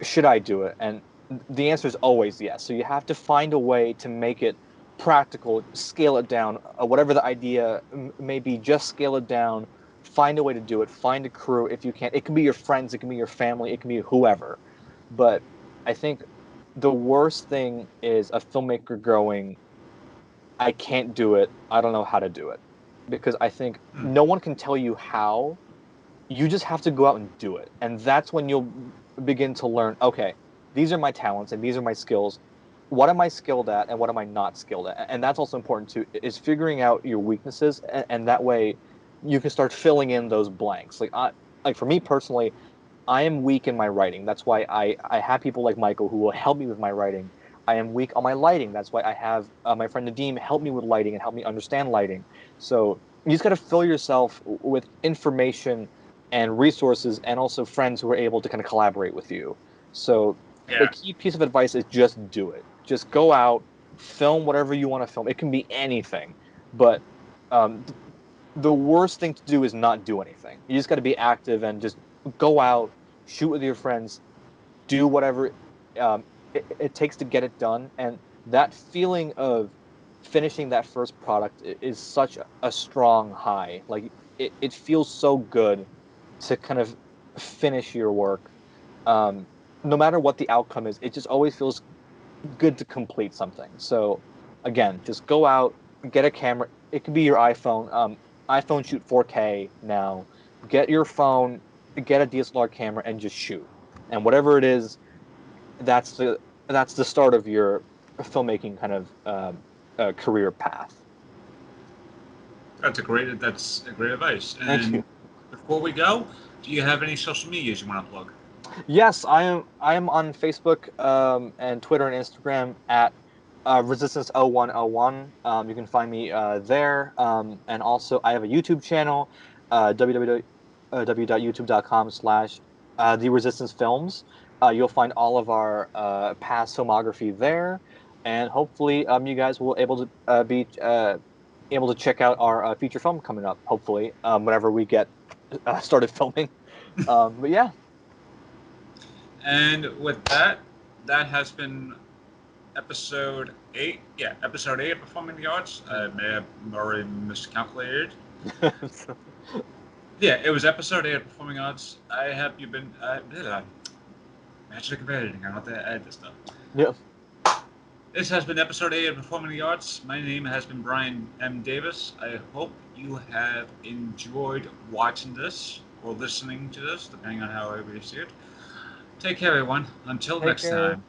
should I do it? And the answer is always yes. So you have to find a way to make it practical, scale it down, whatever the idea may be, just scale it down, find a way to do it, find a crew if you can. It can be your friends, it can be your family, it can be whoever. But I think the worst thing is a filmmaker going, I can't do it, I don't know how to do it. Because I think Hmm. no one can tell you how, you just have to go out and do it. And that's when you'll begin to learn, okay, these are my talents and these are my skills. What am I skilled at and what am I not skilled at? And that's also important too, is figuring out your weaknesses, and that way you can start filling in those blanks. Like for me personally, I am weak in my writing. That's why I have people like Michael who will help me with my writing. I am weak on my lighting. That's why I have my friend Nadim help me with lighting and help me understand lighting. So you just got to fill yourself with information and resources, and also friends who are able to kind of collaborate with you. So the Yeah. key piece of advice is just do it. Just go out, film whatever you want to film. It can be anything, but the worst thing to do is not do anything. You just got to be active and just go out, shoot with your friends, do whatever it takes to get it done. And that feeling of finishing that first product is such a strong high. Like it feels so good to kind of finish your work. No matter what the outcome is, it just always feels good to complete something. So again, just go out, get a camera. It could be your iPhone. iPhone shoot 4K now. Get your phone, get a DSLR camera, and just shoot. And whatever it is, that's the start of your filmmaking kind of career path. That's a great advice. Thank And you. before we go, do you have any social medias you want to plug? Yes, I am on Facebook and Twitter and Instagram at Resistance0101. You can find me there. And also, I have a YouTube channel, www.youtube.com/, The Resistance Films. You'll find all of our past filmography there, and hopefully, you guys will able to be able to check out our feature film coming up. Hopefully, whenever we get started filming. But yeah. And with that, that has been episode 8. Yeah, episode 8 of Performing the Arts. I may have already miscalculated. Yeah, it was episode 8 of Performing Arts. I have you been. Magic of editing. I don't have to add this stuff. Yeah. This has been episode 8 of Performing the Arts. My name has been Bryan M. Davis. I hope you have enjoyed watching this or listening to this, depending on how everybody see it. Take care, everyone. Until Take next care. time.